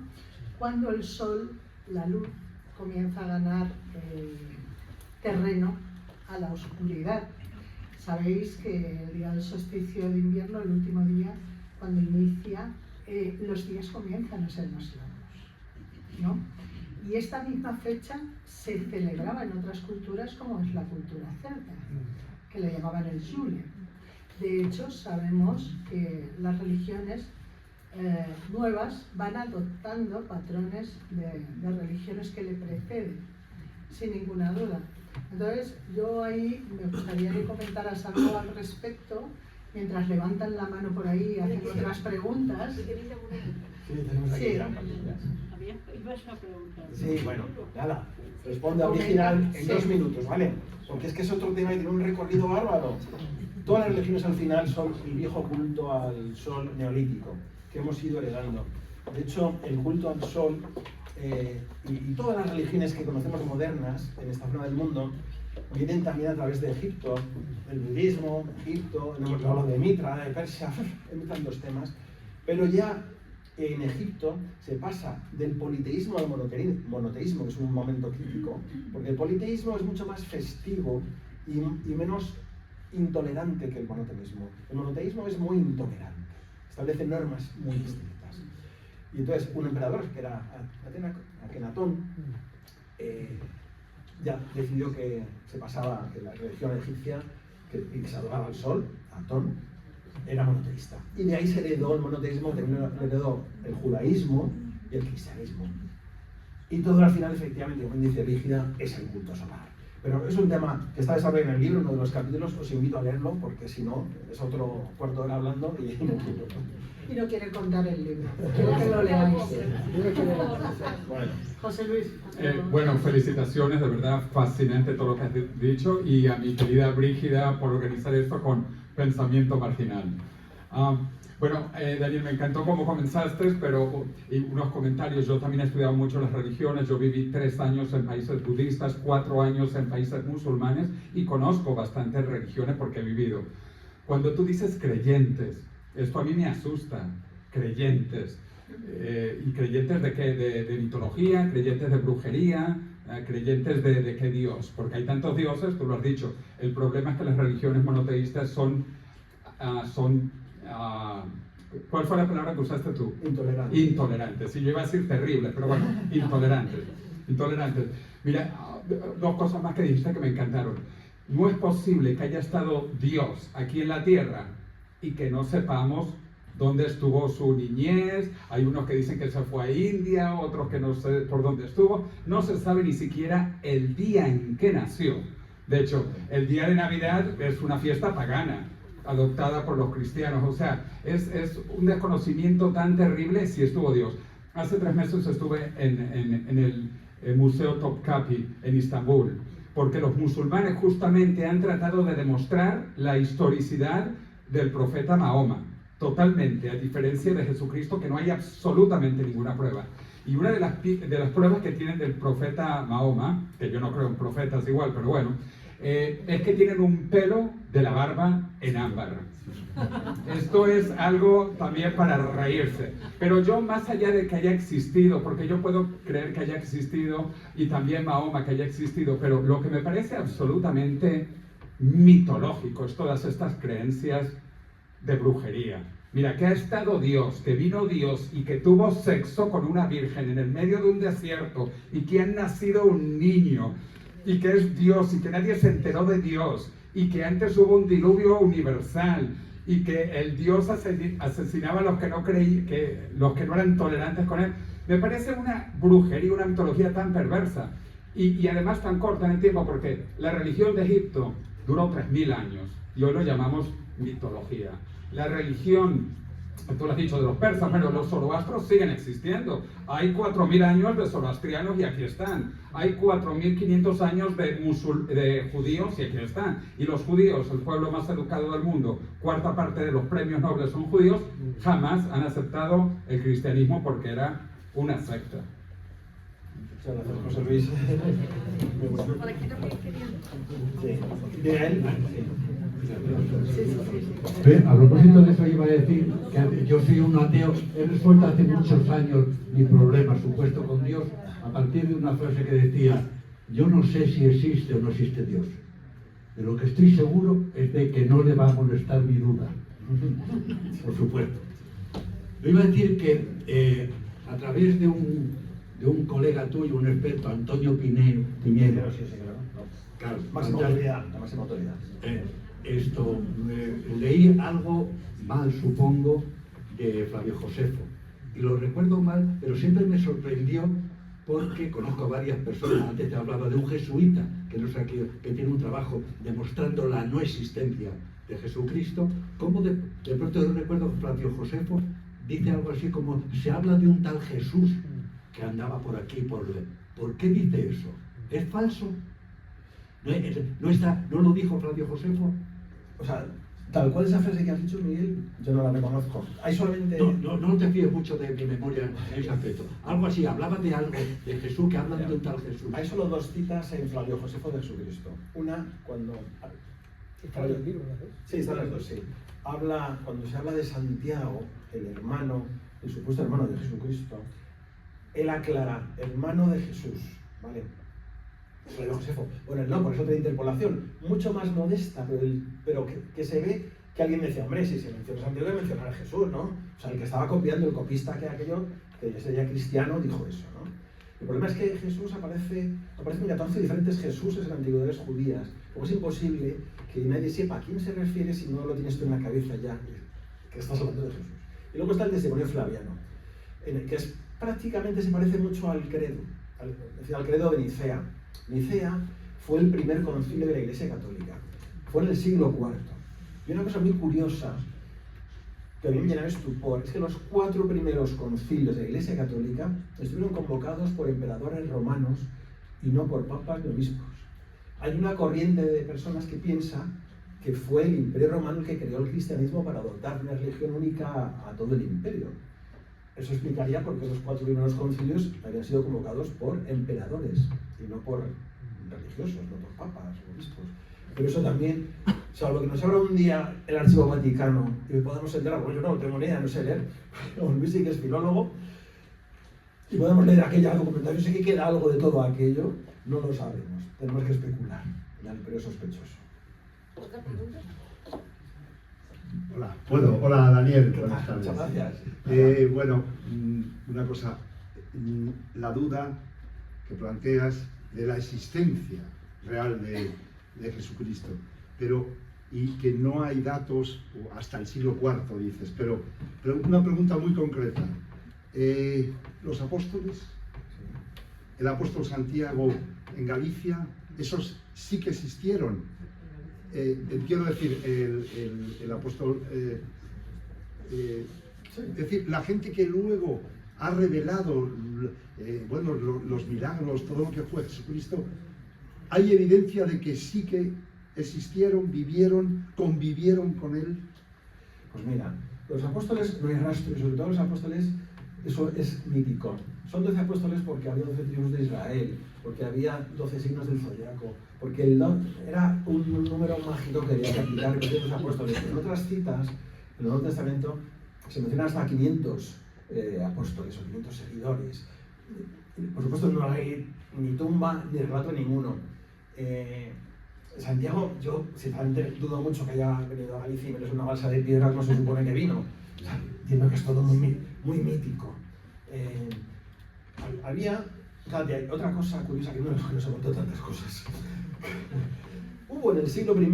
cuando el Sol, la luz, comienza a ganar terreno a la oscuridad. Sabéis que el día del solsticio de invierno, el último día, cuando inicia, los días comienzan a ser más largos, ¿no? Y esta misma fecha se celebraba en otras culturas, como es la cultura celta, que le llamaban el Yule. De hecho, sabemos que las religiones nuevas van adoptando patrones de religiones que le preceden, sin ninguna duda. Entonces, yo ahí me gustaría que comentaras algo al respecto, mientras levantan la mano por ahí y hacen otras preguntas. Sí, tenemos aquí Sí. ya. Ibas a preguntar. Sí, bueno, nada, responde a original en 2 minutos, ¿vale? Porque es que es otro tema y tiene un recorrido bárbaro. Todas las religiones al final son el viejo culto al sol neolítico, que hemos ido heredando. De hecho, el culto al sol y todas las religiones que conocemos modernas en esta zona del mundo vienen también a través de Egipto, el budismo, Egipto, hemos hablado de Mitra, de Persia, hay tantos temas, pero ya en Egipto se pasa del politeísmo al monoteísmo, que es un momento crítico, porque el politeísmo es mucho más festivo y menos intolerante que el monoteísmo. El monoteísmo es muy intolerante, establece normas muy estrictas. Y entonces un emperador, que era Akenatón, ya decidió que se pasaba, que la religión egipcia, que se adoraba al sol, Atón, era monoteísta. Y de ahí se heredó el monoteísmo, también heredó el judaísmo y el cristianismo. Y todo al final, efectivamente, como dice Brígida, es el culto solar. Pero es un tema que está desarrollado en el libro, uno de los capítulos, os invito a leerlo, porque si no, es otro cuarto de hora hablando y no quiero. Y no quiere contar el libro, quiero que lo leáis. Bueno. José Luis. Bueno, felicitaciones, de verdad fascinante todo lo que has dicho, y a mi querida Brígida por organizar esto con Pensamiento Marginal. Bueno, Daniel, me encantó cómo comenzaste, pero y unos comentarios. Yo también he estudiado mucho las religiones. Yo viví 3 años en países budistas, 4 años en países musulmanes, y conozco bastantes religiones porque he vivido. Cuando tú dices creyentes, esto a mí me asusta. Creyentes. ¿Y creyentes de qué? ¿De mitología? ¿Creyentes de brujería? ¿Creyentes de qué Dios? Porque hay tantos dioses, tú lo has dicho. El problema es que las religiones monoteístas son ¿cuál fue la palabra que usaste tú? Intolerantes. Intolerantes. Sí, yo iba a decir terribles, pero bueno, intolerantes. Intolerantes. Mira, 2 cosas más que dijiste que me encantaron. No es posible que haya estado Dios aquí en la tierra y que no sepamos dónde estuvo su niñez. Hay unos que dicen que se fue a India, otros que no sé por dónde estuvo. No se sabe ni siquiera el día en que nació. De hecho, el día de Navidad es una fiesta pagana, adoptada por los cristianos. O sea, es un desconocimiento tan terrible si estuvo Dios. Hace 3 meses estuve en el Museo Topkapi en Istambul, porque los musulmanes justamente han tratado de demostrar la historicidad del profeta Mahoma, totalmente, a diferencia de Jesucristo, que no hay absolutamente ninguna prueba. Y una de las pruebas que tienen del profeta Mahoma, que yo no creo en profetas igual, pero bueno, es que tienen un pelo de la barba en ámbar. Esto es algo también para reírse. Pero yo, más allá de que haya existido, porque yo puedo creer que haya existido, y también Mahoma que haya existido, pero lo que me parece absolutamente mitológico es todas estas creencias de brujería. Mira, que ha estado Dios, que vino Dios y que tuvo sexo con una virgen en el medio de un desierto, y que ha nacido un niño, y que es Dios, y que nadie se enteró de Dios, y que antes hubo un diluvio universal, y que el Dios asesinaba a los que no creían, los que no eran tolerantes con él. Me parece una brujería, una mitología tan perversa, y además tan corta en el tiempo, porque la religión de Egipto duró 3000 años, y hoy lo llamamos mitología. La religión, tú lo has dicho, de los persas, pero los zoroastros siguen existiendo. Hay 4000 años de zoroastrianos y aquí están. Hay 4500 años de judíos y aquí están. Y los judíos, el pueblo más educado del mundo, 1/4 parte de los premios Nobel son judíos, jamás han aceptado el cristianismo porque era una secta. Muchas gracias, José Luis. Por aquí también querían. Sí. ¿De él? A propósito de eso iba a decir que yo soy un ateo. He resuelto hace muchos años mi problema supuesto con Dios a partir de una frase que decía: yo no sé si existe o no existe Dios, de lo que estoy seguro es de que no le va a molestar mi duda. Por supuesto. Yo iba a decir que a través de un colega tuyo, un experto, Antonio Pinero, Sí, claro, máxima autoridad, la máxima autoridad. Leí algo mal, supongo, de Flavio Josefo, y lo recuerdo mal, pero siempre me sorprendió porque conozco a varias personas. Antes te hablaba de un jesuita que tiene un trabajo demostrando la no existencia de Jesucristo. Como de pronto yo recuerdo que Flavio Josefo dice algo así como: se habla de un tal Jesús que andaba por aquí. ¿Por qué dice eso? ¿Es falso? ¿No lo dijo Flavio Josefo? O sea, tal cual esa frase que has dicho, Miguel, yo no la reconozco. Hay solamente... No te fíes mucho de mi memoria en ese aspecto. Algo así, hablaba de algo de Jesús, que hablan de un tal Jesús. Hay solo 2 citas en Flavio Josefo de Jesucristo. Una, cuando... Está en el libro, ¿no? Sí, están las 2, sí. Cuando se habla de Santiago, el hermano, el supuesto hermano de Jesucristo, él aclara, hermano de Jesús, ¿vale? Flavio Josefo. Bueno, no, por eso otra interpolación, mucho más modesta, pero que se ve que alguien decía: hombre, si se menciona a Santiago, hay que mencionar a Jesús, ¿no? O sea, el que estaba copiando, el copista que sería cristiano, dijo eso, ¿no? El problema es que Jesús aparecen 14 diferentes Jesuses en antigüedades judías. Como es imposible que nadie sepa a quién se refiere si no lo tienes tú en la cabeza ya, que estás hablando de Jesús. Y luego está el testimonio flaviano, en el que prácticamente se parece mucho al credo. al credo de Nicea. Nicea fue el primer concilio de la Iglesia Católica. Fue en el siglo IV. Y una cosa muy curiosa que a mí me llena de estupor es que los 4 primeros concilios de la Iglesia Católica estuvieron convocados por emperadores romanos y no por papas ni obispos. Hay una corriente de personas que piensa que fue el Imperio Romano el que creó el cristianismo para adoptar una religión única a todo el imperio. Eso explicaría por qué los 4 primeros concilios habían sido convocados por emperadores y no por religiosos, no por papas o obispos. Pero eso también, salvo que nos abra un día el Archivo Vaticano y podamos enterar, pues yo no tengo ni idea, no sé leer, o Luis sí que es filólogo, y podemos leer aquella documentación, sé que queda algo de todo aquello, no lo sabemos, tenemos que especular, ¿vale? Pero es sospechoso. ¿Otra pregunta? Hola, bueno, hola Daniel, buenas tardes. Muchas gracias. Bueno, una cosa, la duda que planteas de la existencia real de Jesucristo, y que no hay datos hasta el siglo IV, dices, pero una pregunta muy concreta. Los apóstoles, el apóstol Santiago en Galicia, esos sí que existieron. Quiero decir, el apóstol, es decir, la gente que luego ha revelado bueno, los milagros, todo lo que fue Jesucristo, hay evidencia de que sí que existieron, vivieron, convivieron con él. Pues mira, los apóstoles no hay rastro, y sobre todo los apóstoles, eso es mítico. Son 12 apóstoles porque había 12 tribus de Israel, porque había 12 signos del zodiaco, porque era un número mágico que había que aplicar con los apóstoles. En otras citas, en el Nuevo Testamento, se mencionan hasta 500 apóstoles o 500 seguidores. Por supuesto, no hay ni tumba ni relato ninguno. Santiago, yo sinceramente dudo mucho que haya venido a Galicia y menos una balsa de piedras, no se supone que vino. O sea, entiendo que es todo muy mítico. Había, fíjate, otra cosa curiosa que no se contó tantas cosas. Hubo en el siglo I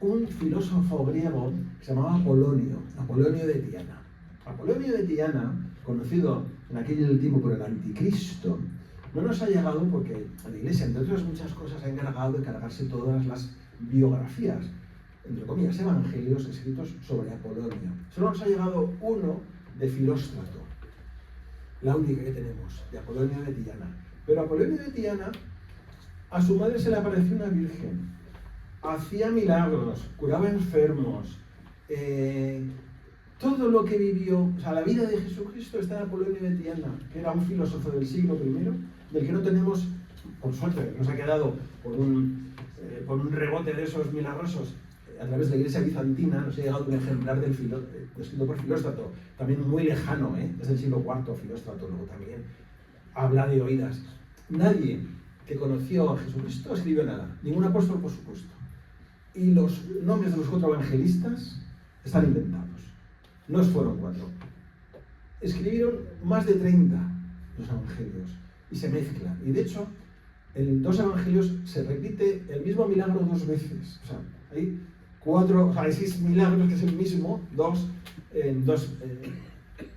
un filósofo griego que se llamaba Apolonio de Tiana. Apolonio de Tiana, conocido en aquel tiempo por el Anticristo, no nos ha llegado porque a la Iglesia, entre otras muchas cosas, ha encargado de cargarse todas las biografías, entre comillas, evangelios escritos sobre Apolonio. Solo nos ha llegado uno de Filóstrato, la única que tenemos, de Apolonio de Tiana. Pero Apolonio de Tiana, a su madre se le apareció una virgen, hacía milagros, curaba enfermos, todo lo que vivió, o sea, la vida de Jesucristo está en Apolonio de Tiana, que era un filósofo del siglo I, del que no tenemos, por suerte, nos ha quedado por un rebote de esos milagrosos a través de la Iglesia bizantina, nos ha llegado un ejemplar escrito por Filóstrato, también muy lejano, es del siglo IV, Filóstrato, luego también habla de oídas. Nadie que conoció a Jesucristo escribió nada, ningún apóstol, por supuesto. Y los nombres de los 4 evangelistas están inventados. No fueron 4. Escribieron más de 30 los evangelios y se mezclan. Y de hecho, en 2 evangelios se repite el mismo milagro 2 veces. O sea, hay 6 milagros que es el mismo, 2 en dos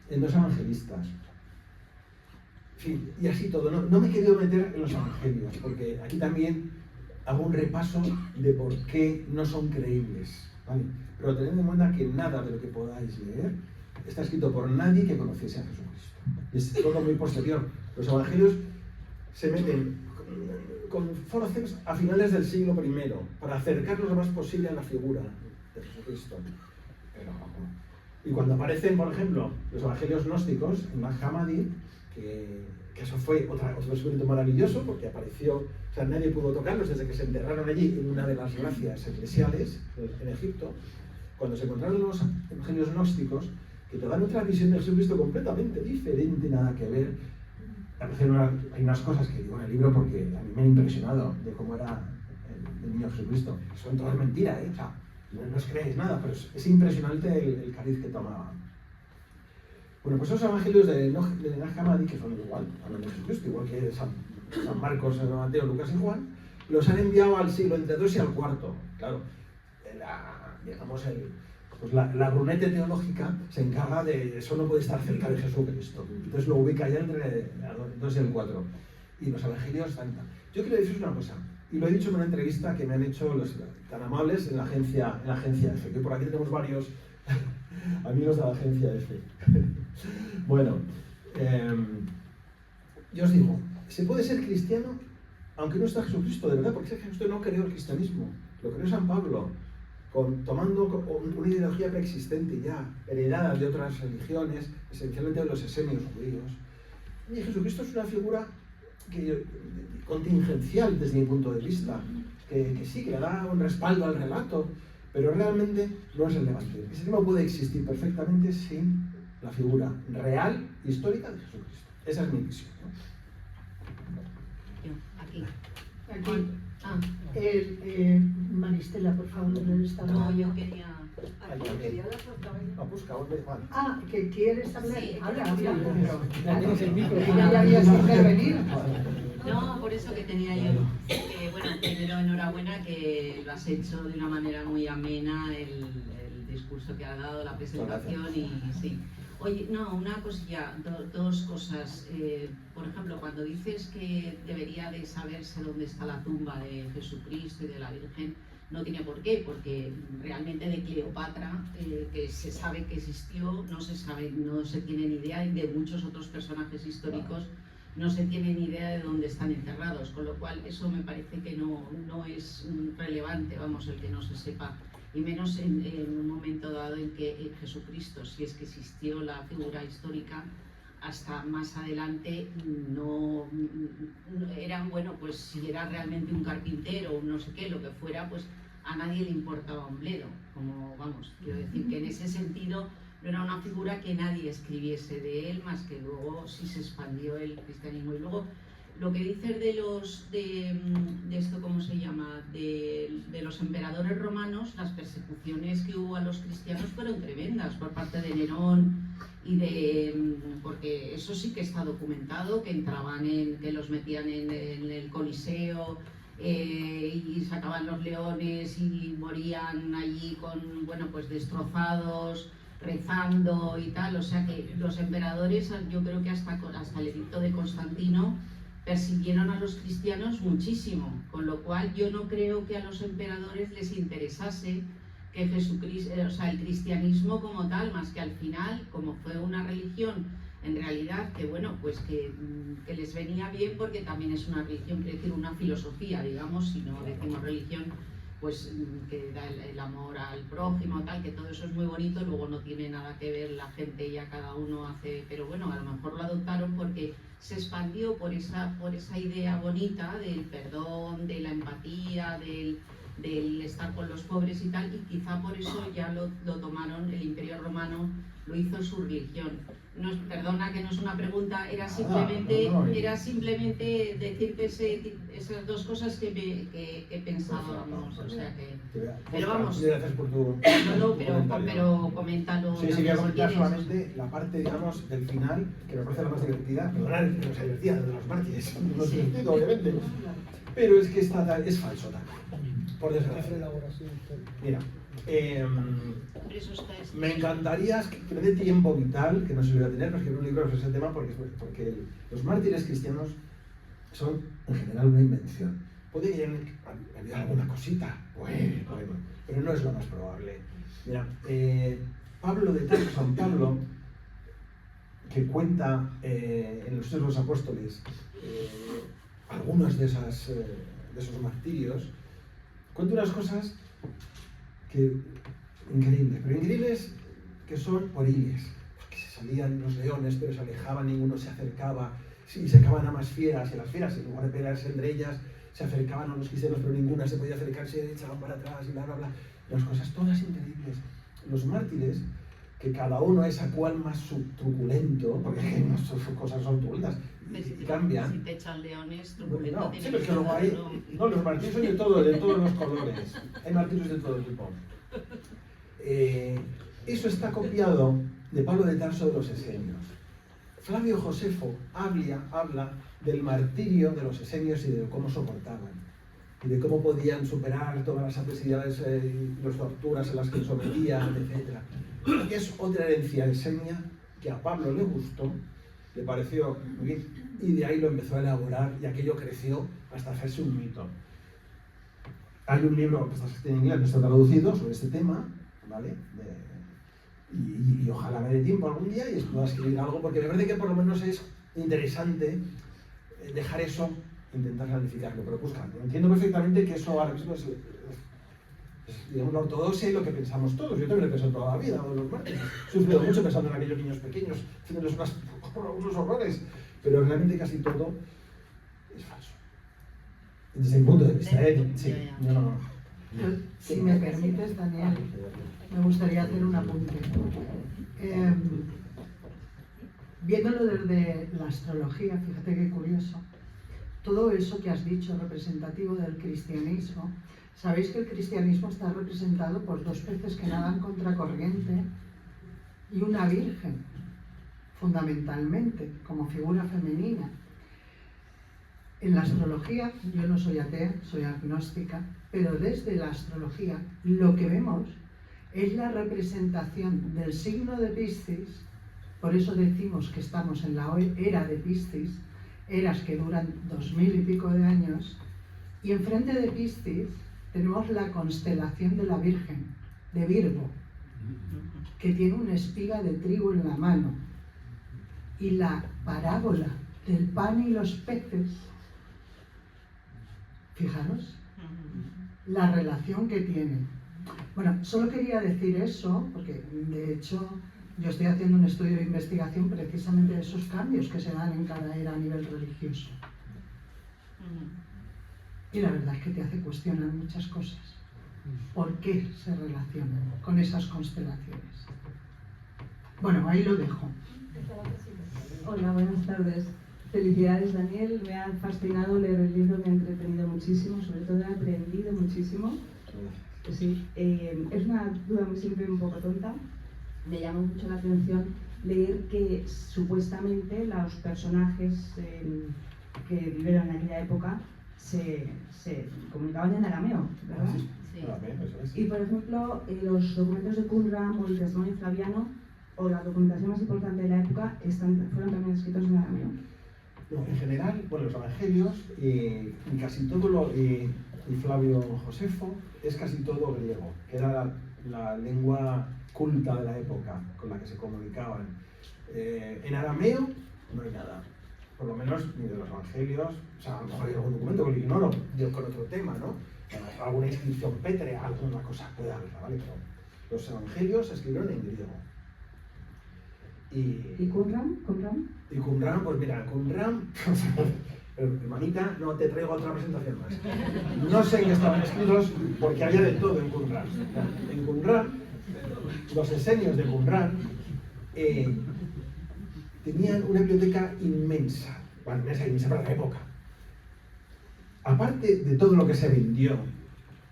evangelistas. En fin, y así todo. No me he querido meter en los evangelios, porque aquí también hago un repaso de por qué no son creíbles, ¿vale? Pero tened en cuenta que nada de lo que podáis leer está escrito por nadie que conociese a Jesucristo. Es todo muy posterior. Los evangelios se meten con forceps a finales del siglo I para acercarnos lo más posible a la figura de Jesucristo. Y cuando aparecen, por ejemplo, los evangelios gnósticos en Nag Hammadi, que eso fue otro descubrimiento maravilloso, porque apareció, o sea, nadie pudo tocarlos desde que se enterraron allí en una de las gracias eclesiales en Egipto. Cuando se encontraron los evangelios gnósticos, que te dan otra visión de Jesucristo completamente diferente, nada que ver. Hay unas cosas que digo en el libro porque a mí me han impresionado de cómo era el niño Jesucristo. Son todas mentiras, o sea, no os creéis nada, pero es impresionante el cariz que tomaba. Bueno, pues esos evangelios de Nag Hammadi, que son igual, hablan de Jesucristo, igual que San Marcos, San Mateo, Lucas y Juan, los han enviado al siglo entre 2 y al IV. Claro, la brunete teológica se encarga de eso, no puede estar cerca de Jesucristo. Entonces lo ubica ya entre el 2 y el 4. y los evangelios están tal. Yo quiero deciros una cosa, y lo he dicho en una entrevista que me han hecho los tan amables en la agencia EFE, que por aquí tenemos varios amigos de la agencia EFE. Bueno, yo os digo, se puede ser cristiano aunque no está Jesucristo, de verdad, porque Jesucristo no creó el cristianismo, lo creó San Pablo, tomando una ideología preexistente ya, heredada de otras religiones, esencialmente de los esenios judíos. Y Jesucristo es una figura contingencial desde mi punto de vista, que sí, que le da un respaldo al relato, pero realmente no es relevante. El cristianismo puede existir perfectamente sin la figura real, histórica de Jesucristo. Esa es mi visión, ¿no? Aquí. Aquí. Ah, Maristela, por favor, ¿dónde está? no, yo quería... Ah, ¿que quieres hablar? Sí. Habla. Ya tienes el micro. Ya habías intervenido. No, por eso que tenía yo. Bueno, primero enhorabuena que lo has hecho de una manera muy amena, el discurso que ha dado, la presentación y sí. Oye, no, una cosilla, dos cosas. Por ejemplo, cuando dices que debería de saberse dónde está la tumba de Jesucristo y de la Virgen, no tiene por qué, porque realmente de Cleopatra, que se sabe que existió, no se tiene ni idea, y de muchos otros personajes históricos no se tiene ni idea de dónde están enterrados, con lo cual eso me parece que no es relevante, vamos, el que no se sepa, y menos en un momento dado en que Jesucristo, si es que existió la figura histórica, hasta más adelante no eran, bueno, pues si era realmente un carpintero o no sé qué, lo que fuera, pues a nadie le importaba un bledo, como, vamos, quiero decir que en ese sentido no era una figura que nadie escribiese de él, más que luego sí se expandió el cristianismo. Y luego lo que dices de esto, ¿cómo se llama?, de los emperadores romanos, las persecuciones que hubo a los cristianos fueron tremendas por parte de Nerón, porque eso sí que está documentado, que entraban que los metían en el Coliseo y sacaban los leones y morían allí bueno, pues destrozados, rezando y tal. O sea que los emperadores, yo creo que hasta el edicto de Constantino, persiguieron a los cristianos muchísimo, con lo cual yo no creo que a los emperadores les interesase que Jesucristo, o sea, el cristianismo como tal, más que al final, como fue una religión, en realidad, que bueno, pues que les venía bien, porque también es una religión, quiere decir una filosofía, digamos, si no decimos religión, pues que da el amor al prójimo, tal, que todo eso es muy bonito, luego no tiene nada que ver, la gente ya cada uno hace, pero bueno, a lo mejor lo adoptaron porque se expandió por esa idea bonita del perdón, de la empatía, del estar con los pobres y tal, y quizá por eso ya lo tomaron, el Imperio Romano lo hizo su religión. No, perdona que no es una pregunta, era simplemente decirte esas dos cosas que pensábamos, o sea que... Pero vamos, gracias por tu pero coméntalo. Sí, voy a comentar solamente la parte, digamos, del final, que me parece la más divertida, perdonad que no sea divertida, de los mártires, no es divertido, obviamente, pero es que es falso también, por desgracia. Mira, me encantaría que me dé tiempo vital, que no se lo voy a tener, para escribir un libro sobre ese tema, porque los mártires cristianos son en general una invención. Puede haber alguna cosita, bueno, pero no es lo más probable. Mira, San Pablo, que cuenta en los Hechos de los Apóstoles algunos de esos martirios, cuenta unas cosas increíbles, que son horiles, porque se salían los leones, pero se alejaban, ninguno se acercaba, y se acaban a más fieras, y las fieras, en lugar de pelearse entre ellas, se acercaban a los cristianos, pero ninguna se podía acercar, se echaban para atrás, y bla, bla, bla. Las cosas todas increíbles. Los mártires, que cada uno es a cual más truculento, porque sus cosas son truculentas, y cambian. Si te echan leones, truculento, no, sí, pero es que luego hay... No, los martirios son de todos los colores. Hay martirios de todo tipo. Eso está copiado de Pablo de Tarso de los Esenios. Flavio Josefo habla del martirio de los esenios y de cómo soportaban, y de cómo podían superar todas las adversidades y las torturas en las que sometían, etc. Es otra herencia esenia que a Pablo le gustó le pareció muy bien y de ahí lo empezó a elaborar y aquello creció hasta hacerse un mito. Hay un libro que está escrito en inglés, no está traducido, sobre este tema, ¿vale? Y ojalá me dé tiempo algún día y pueda escribir algo, porque me parece que por lo menos es interesante dejar eso, intentar planificarlo, pero buscando. Entiendo perfectamente que eso ahora mismo es digamos, la ortodoxia y lo que pensamos todos. Yo también lo he pensado toda la vida, todos los martes. He sufrido mucho pensando en aquellos niños pequeños, haciéndoles unos horrores, pero realmente casi todo es falso. Desde mi punto de vista, sí, no. Si me permites, Daniel, me gustaría hacer un apunte. Viéndolo desde la astrología, fíjate qué curioso, todo eso que has dicho representativo del cristianismo, sabéis que el cristianismo está representado por dos peces que nadan contracorriente y una virgen, fundamentalmente, como figura femenina. En la astrología, yo no soy atea, soy agnóstica, pero desde la astrología lo que vemos es la representación del signo de Piscis. Por eso decimos que estamos en la era de Piscis, eras que duran 2000 y pico de años, y enfrente de Piscis tenemos la constelación de la Virgen, de Virgo, que tiene una espiga de trigo en la mano, y la parábola del pan y los peces. Fijaros la relación que tienen. Bueno, solo quería decir eso, porque de hecho yo estoy haciendo un estudio de investigación precisamente de esos cambios que se dan en cada era a nivel religioso. Y la verdad es que te hace cuestionar muchas cosas. ¿Por qué se relacionan con esas constelaciones? Bueno, ahí lo dejo. Hola, buenas tardes. Felicidades, Daniel. Me ha fascinado leer el libro, me ha entretenido muchísimo, sobre todo he aprendido muchísimo. Sí, es una duda muy simple y un poco tonta. Me llama mucho la atención leer que supuestamente los personajes que vivieron en aquella época se comunicaban en arameo, ¿verdad? Sí. Y por ejemplo, los documentos de Qumran o el testimonio flaviano o la documentación más importante de la época fueron también escritos en arameo. No, en general, bueno, los evangelios y casi todo y Flavio Josefo es casi todo griego, que era la lengua culta de la época con la que se comunicaban. En arameo no hay nada, por lo menos ni de los evangelios, o sea, a lo mejor hay algún documento que lo ignoro, yo con otro tema, ¿no? Alguna inscripción pétrea, alguna cosa puede haberla, ¿vale? Pero los evangelios se escribieron en griego. ¿Y Qumran? Y Qumran, pues mira, Qumran, hermanita, no te traigo otra presentación más. No sé en qué estaban escritos, porque había de todo en Qumran. En Qumran, los esenios de Qumran tenían una biblioteca inmensa, bueno, inmensa para la época. Aparte de todo lo que se vendió,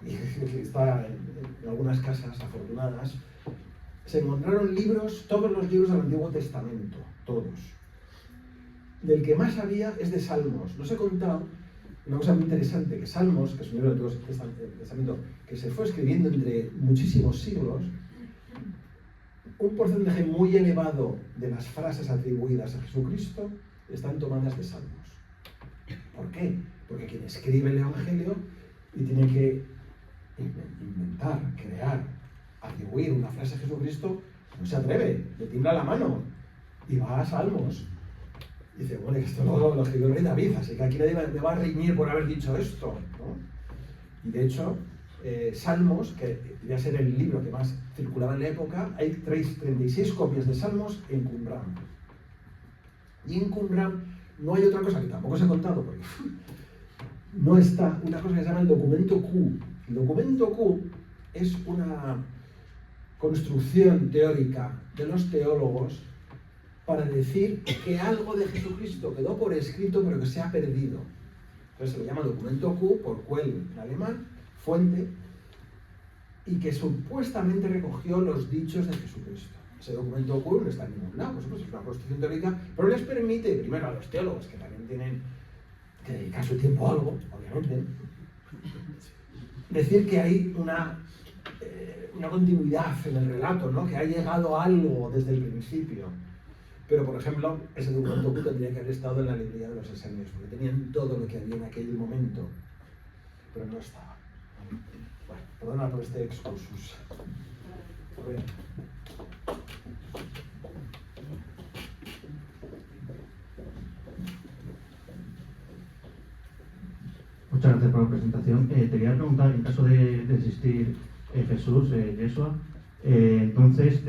y que está en algunas casas afortunadas, se encontraron libros, todos los libros del Antiguo Testamento, todos. Del que más había es de Salmos. Nos he contado una cosa muy interesante, que Salmos, que es un libro del Antiguo Testamento, que se fue escribiendo entre muchísimos siglos, un porcentaje muy elevado de las frases atribuidas a Jesucristo están tomadas de Salmos. ¿Por qué? Porque quien escribe el Evangelio y tiene que inventar, crear, atribuir una frase a Jesucristo, no se atreve, le tiembla la mano y va a Salmos. Y dice, bueno, esto lo escribió el rey David, así que aquí nadie me va a reñir por haber dicho esto, ¿no? Y de hecho, Salmos, que debía ser el libro que más circulaba en la época, hay 36 copias de Salmos en Qumran. Y en Qumran no hay otra cosa que tampoco os he contado, porque no está una cosa que se llama el documento Q. El documento Q es una construcción teórica de los teólogos para decir que algo de Jesucristo quedó por escrito pero que se ha perdido. Entonces se le llama documento Q, por Quell en alemán, fuente, y que supuestamente recogió los dichos de Jesucristo. Ese documento Q no está en ningún lado, por supuesto, es una construcción teórica, pero les permite, primero a los teólogos, que también tienen que dedicar su tiempo a algo, obviamente, decir que hay una continuidad en el relato, ¿no? Que ha llegado algo desde el principio. Pero, por ejemplo, ese documento tendría que haber estado en la librería de los Esenios, porque tenían todo lo que había en aquel momento, pero no estaba. Bueno, perdona por este excursus. A ver. Muchas gracias por la presentación. Te quería preguntar, en caso de existir Jesús, Yeshua, entonces,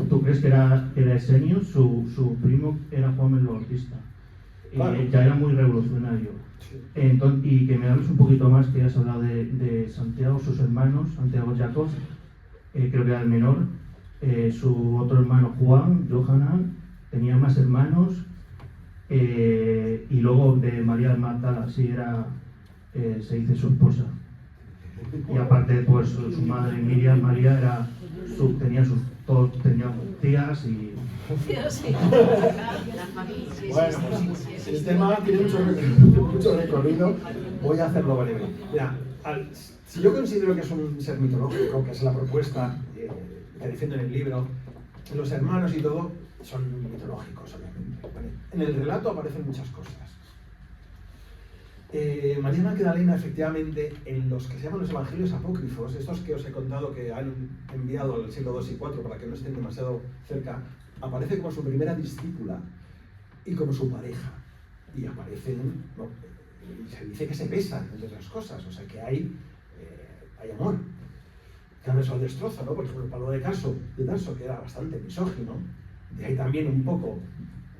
¿tú crees que era Esenio? Su primo era Juan el Bautista. Claro. Ya era muy revolucionario. Sí. Entonces, y que me hables un poquito más, que has hablado de Santiago, sus hermanos, Santiago y Jacob, creo que era el menor. Su otro hermano Juan, Johanan, tenía más hermanos. Y luego de María de Magdala, sí era, se dice su esposa. Y aparte, pues su madre Miriam, María, era todos tenían tías y... Bueno, pues el tema tiene mucho recorrido, voy a hacerlo breve. Mira, si yo considero que es un ser mitológico, que es la propuesta que defiendo en el libro, los hermanos y todo son mitológicos, obviamente. ¿Vale? En el relato aparecen muchas cosas. María Magdalena, efectivamente, en los que se llaman los evangelios apócrifos, estos que os he contado que han enviado al siglo II y IV para que no estén demasiado cerca, aparece como su primera discípula y como su pareja. Y aparecen, ¿no? Y se dice que se besan, entre otras cosas, o sea que hay amor. Claro, eso al destrozo, ¿no? Por ejemplo, Pablo de Tarso, que era bastante misógino, de ahí también un poco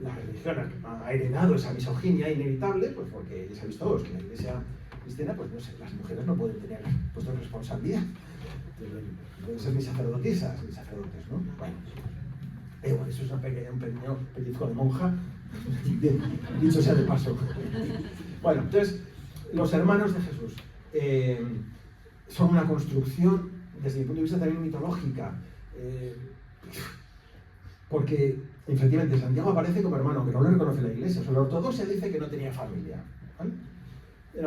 la religión ha heredado esa misoginia inevitable, pues porque ya sabéis todos que la iglesia cristiana, pues no sé, las mujeres no pueden tener puesto responsabilidad, pueden ser ni sacerdotisas ni sacerdotes, ¿no? Bueno, eso es un pequeño pellizco de monja, dicho sea de paso. Bueno, entonces, los hermanos de Jesús son una construcción, desde mi punto de vista también mitológica, porque efectivamente Santiago aparece como hermano, pero no le reconoce la iglesia. O sea, la ortodoxia dice que no tenía familia, ¿vale? En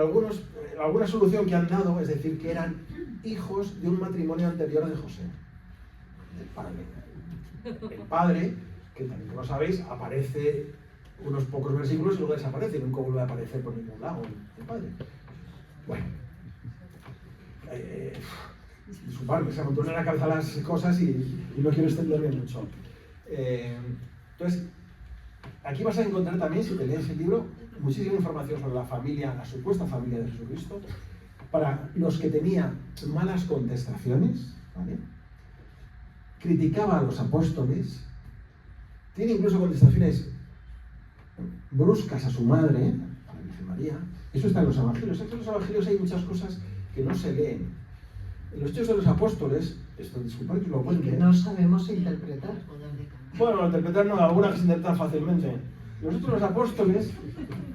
alguna solución que han dado es decir que eran hijos de un matrimonio anterior de José, del padre. El padre, que también lo sabéis, aparece unos pocos versículos y luego desaparece, nunca vuelve a aparecer por ningún lado el padre. Bueno, disculpadme, se me amontonan en la cabeza las cosas y no quiero extenderme mucho. Entonces, aquí vas a encontrar también, si te lees el libro, muchísima información sobre la familia, la supuesta familia de Jesucristo, para los que tenían malas contestaciones, ¿vale? Criticaba a los apóstoles, tiene incluso contestaciones bruscas a su madre, a la Virgen María. Eso está en los evangelios. En los evangelios hay muchas cosas que no se leen. En los Hechos de los Apóstoles, esto, disculpad que lo cuente. No sabemos interpretar. Bueno, interpretar no, algunas que se interpretan fácilmente. Los Hechos de los Apóstoles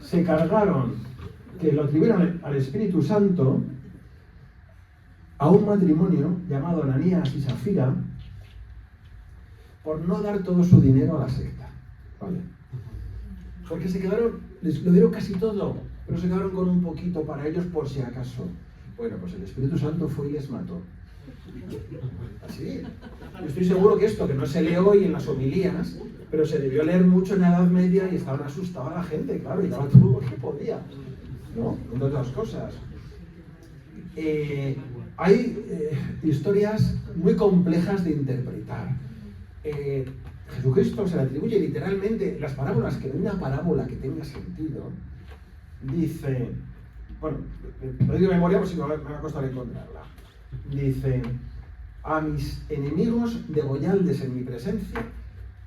se cargaron, que lo atribuyeron al Espíritu Santo, a un matrimonio llamado Ananías y Safira, por no dar todo su dinero a la secta. ¿Vale? Porque se quedaron, les lo dieron casi todo, pero se quedaron con un poquito para ellos por si acaso. Bueno, pues el Espíritu Santo fue y les mató. Así. Yo estoy seguro que esto, que no se lee hoy en las homilías, pero se debió leer mucho en la Edad Media y estaban asustada la gente, claro, y daba todo lo que podía, ¿no? Entre otras cosas. Hay historias muy complejas de interpretar. Jesucristo se le atribuye literalmente las parábolas, que no hay una parábola que tenga sentido. Dice, bueno, lo digo de memoria por si no me va a costar encontrarla. Dice, a mis enemigos degolladles en mi presencia,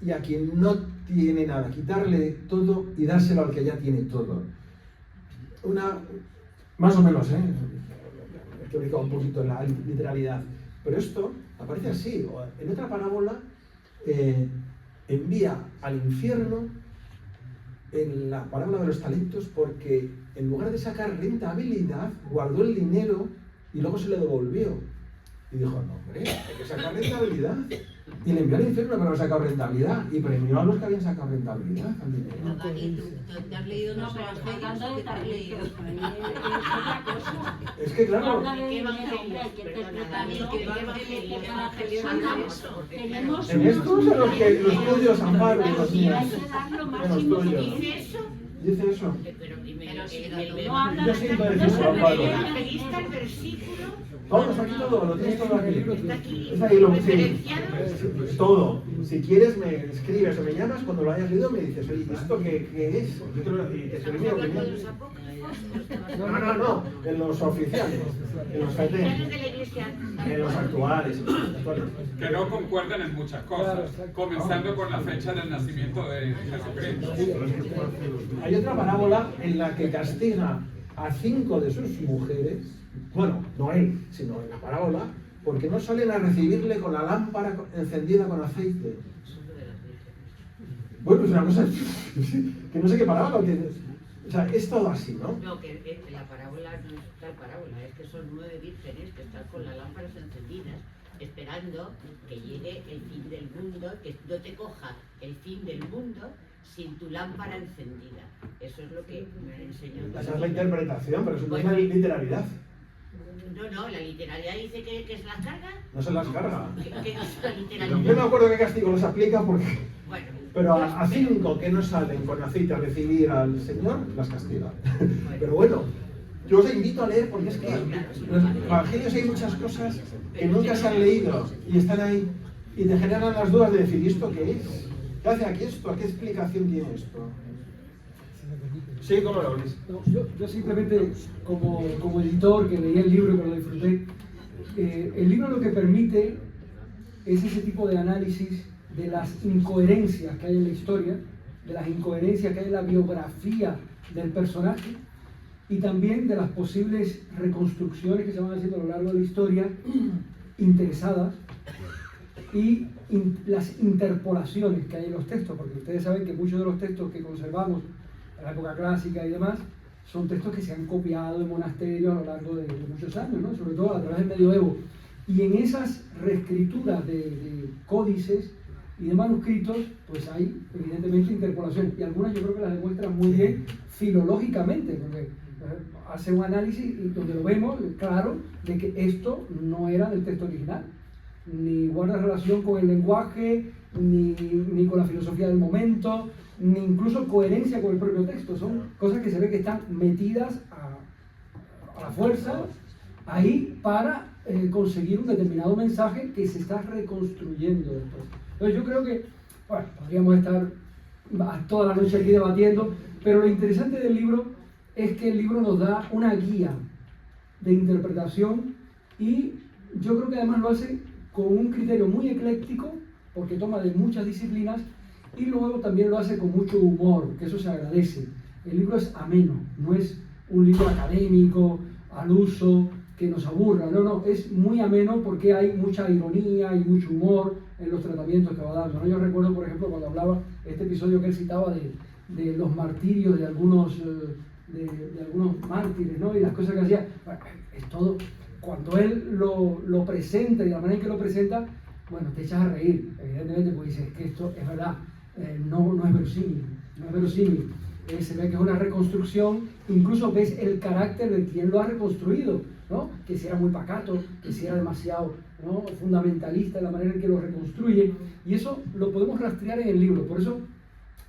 y a quien no tiene nada, quitarle todo y dárselo al que ya tiene todo. Más o menos, he teorizado un poquito la literalidad, pero esto aparece así. En otra parábola, envía al infierno, en la parábola de los talentos, porque en lugar de sacar rentabilidad, guardó el dinero y luego se le devolvió. Y dijo, no, hombre, hay que sacar rentabilidad. Y le envió al infierno pero no sacado rentabilidad. Y premió a los que habían sacado rentabilidad al dinero. Dani, ¿tú te has leído unos evangelios? ¿Qué te has leído? Es que claro, ¿Qué evangelio? Perdona, Dani, ¿qué evangelio es eso? en estos son los tuyos, Amparo, y los míos. Pero Los tuyos. dice eso. Dice eso. Pero si No habla Yo siento decir eso, Amparo. el evangelista, el versículo. Todo, está aquí todo, lo tienes todo aquí. Está aquí Es ahí lo sí. referenciado. Todo. Si quieres me escribes o me llamas, cuando lo hayas leído me dices, oye, ¿esto qué es? Yo te lo y te doy mi opinión. No, en los oficiales, en los Oficiales FETE, de la iglesia. en los actuales, Que no concuerdan en muchas cosas, comenzando con la fecha del nacimiento de Jesucristo. Hay otra parábola en la que castiga a 5 de sus mujeres, bueno, no él, sino en la parábola, porque no salen a recibirle con la lámpara encendida con aceite. Bueno, es una cosa que no sé qué parábola tienes. O sea, es todo así, ¿no? No, que la parábola no es tal parábola, es que son 9 vírgenes que están con las lámparas encendidas, esperando que llegue el fin del mundo, que no te coja el fin del mundo sin tu lámpara encendida. Eso es lo que me enseñó. Esa es la interpretación, pero eso no es la literalidad. No, la literalidad dice que se las carga. No se las carga. ¿Qué es la Yo literalidad? no me acuerdo qué castigo los aplica porque... Bueno, Pero a 5 que no salen con aceite a recibir al Señor, las castiga. Pero bueno, yo os invito a leer porque es que en los evangelios hay muchas cosas que nunca se han leído y están ahí y te generan las dudas de decir, ¿y esto qué es? ¿Qué hace aquí esto? ¿Qué explicación tiene esto? Sí, ¿cómo lo ves? No, yo simplemente, como editor que leí el libro y que lo disfruté, el libro lo que permite es ese tipo de análisis de las incoherencias que hay en la historia, de las incoherencias que hay en la biografía del personaje y también de las posibles reconstrucciones que se van haciendo a lo largo de la historia interesadas y las interpolaciones que hay en los textos, porque ustedes saben que muchos de los textos que conservamos en la época clásica y demás son textos que se han copiado en monasterios a lo largo de muchos años, ¿no? Sobre todo a través del medioevo. Y en esas reescrituras de códices y de manuscritos, pues hay evidentemente interpolaciones. Y algunas yo creo que las demuestran muy bien filológicamente, porque hace un análisis y donde lo vemos claro de que esto no era del texto original, ni guarda relación con el lenguaje, ni con la filosofía del momento, ni incluso coherencia con el propio texto. Son cosas que se ve que están metidas a la fuerza ahí para conseguir un determinado mensaje que se está reconstruyendo después. Entonces yo creo que, bueno, podríamos estar toda la noche aquí debatiendo, pero lo interesante del libro es que el libro nos da una guía de interpretación y yo creo que además lo hace con un criterio muy ecléctico, porque toma de muchas disciplinas, y luego también lo hace con mucho humor, que eso se agradece. El libro es ameno, no es un libro académico, al uso, que nos aburra, no, es muy ameno porque hay mucha ironía y mucho humor en los tratamientos que va dando, ¿no? Yo recuerdo, por ejemplo, cuando hablaba este episodio que él citaba de los martirios de algunos mártires, ¿no? Y las cosas que hacía, bueno, es todo, cuando él lo presenta y la manera en que lo presenta, bueno, te echas a reír, evidentemente, porque dices que esto es verdad, no es verosímil, se ve que es una reconstrucción, incluso ves el carácter de quien lo ha reconstruido, ¿no? Que si era muy pacato, que si era demasiado, ¿no?, fundamentalista en la manera en que lo reconstruye, y eso lo podemos rastrear en el libro. Por eso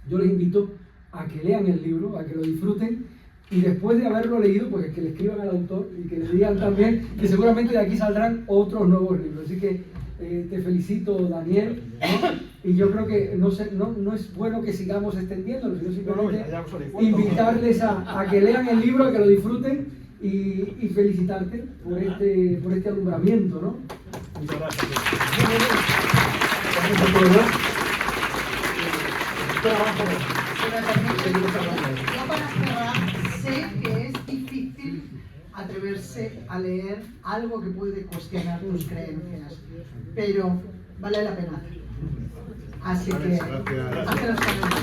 yo les invito a que lean el libro, a que lo disfruten, y después de haberlo leído, pues que le escriban al autor y que le digan también que seguramente de aquí saldrán otros nuevos libros. Así que te felicito, Daniel, ¿no? Y yo creo que no es bueno que sigamos extendiéndolo, sino simplemente invitarles a que lean el libro, a que lo disfruten y felicitarte por este alumbramiento, ¿no? Muchas gracias. Yo para cerrar, sé que es difícil atreverse a leer algo que puede cuestionar tus creencias, pero vale la pena. Así que, haz los comentarios.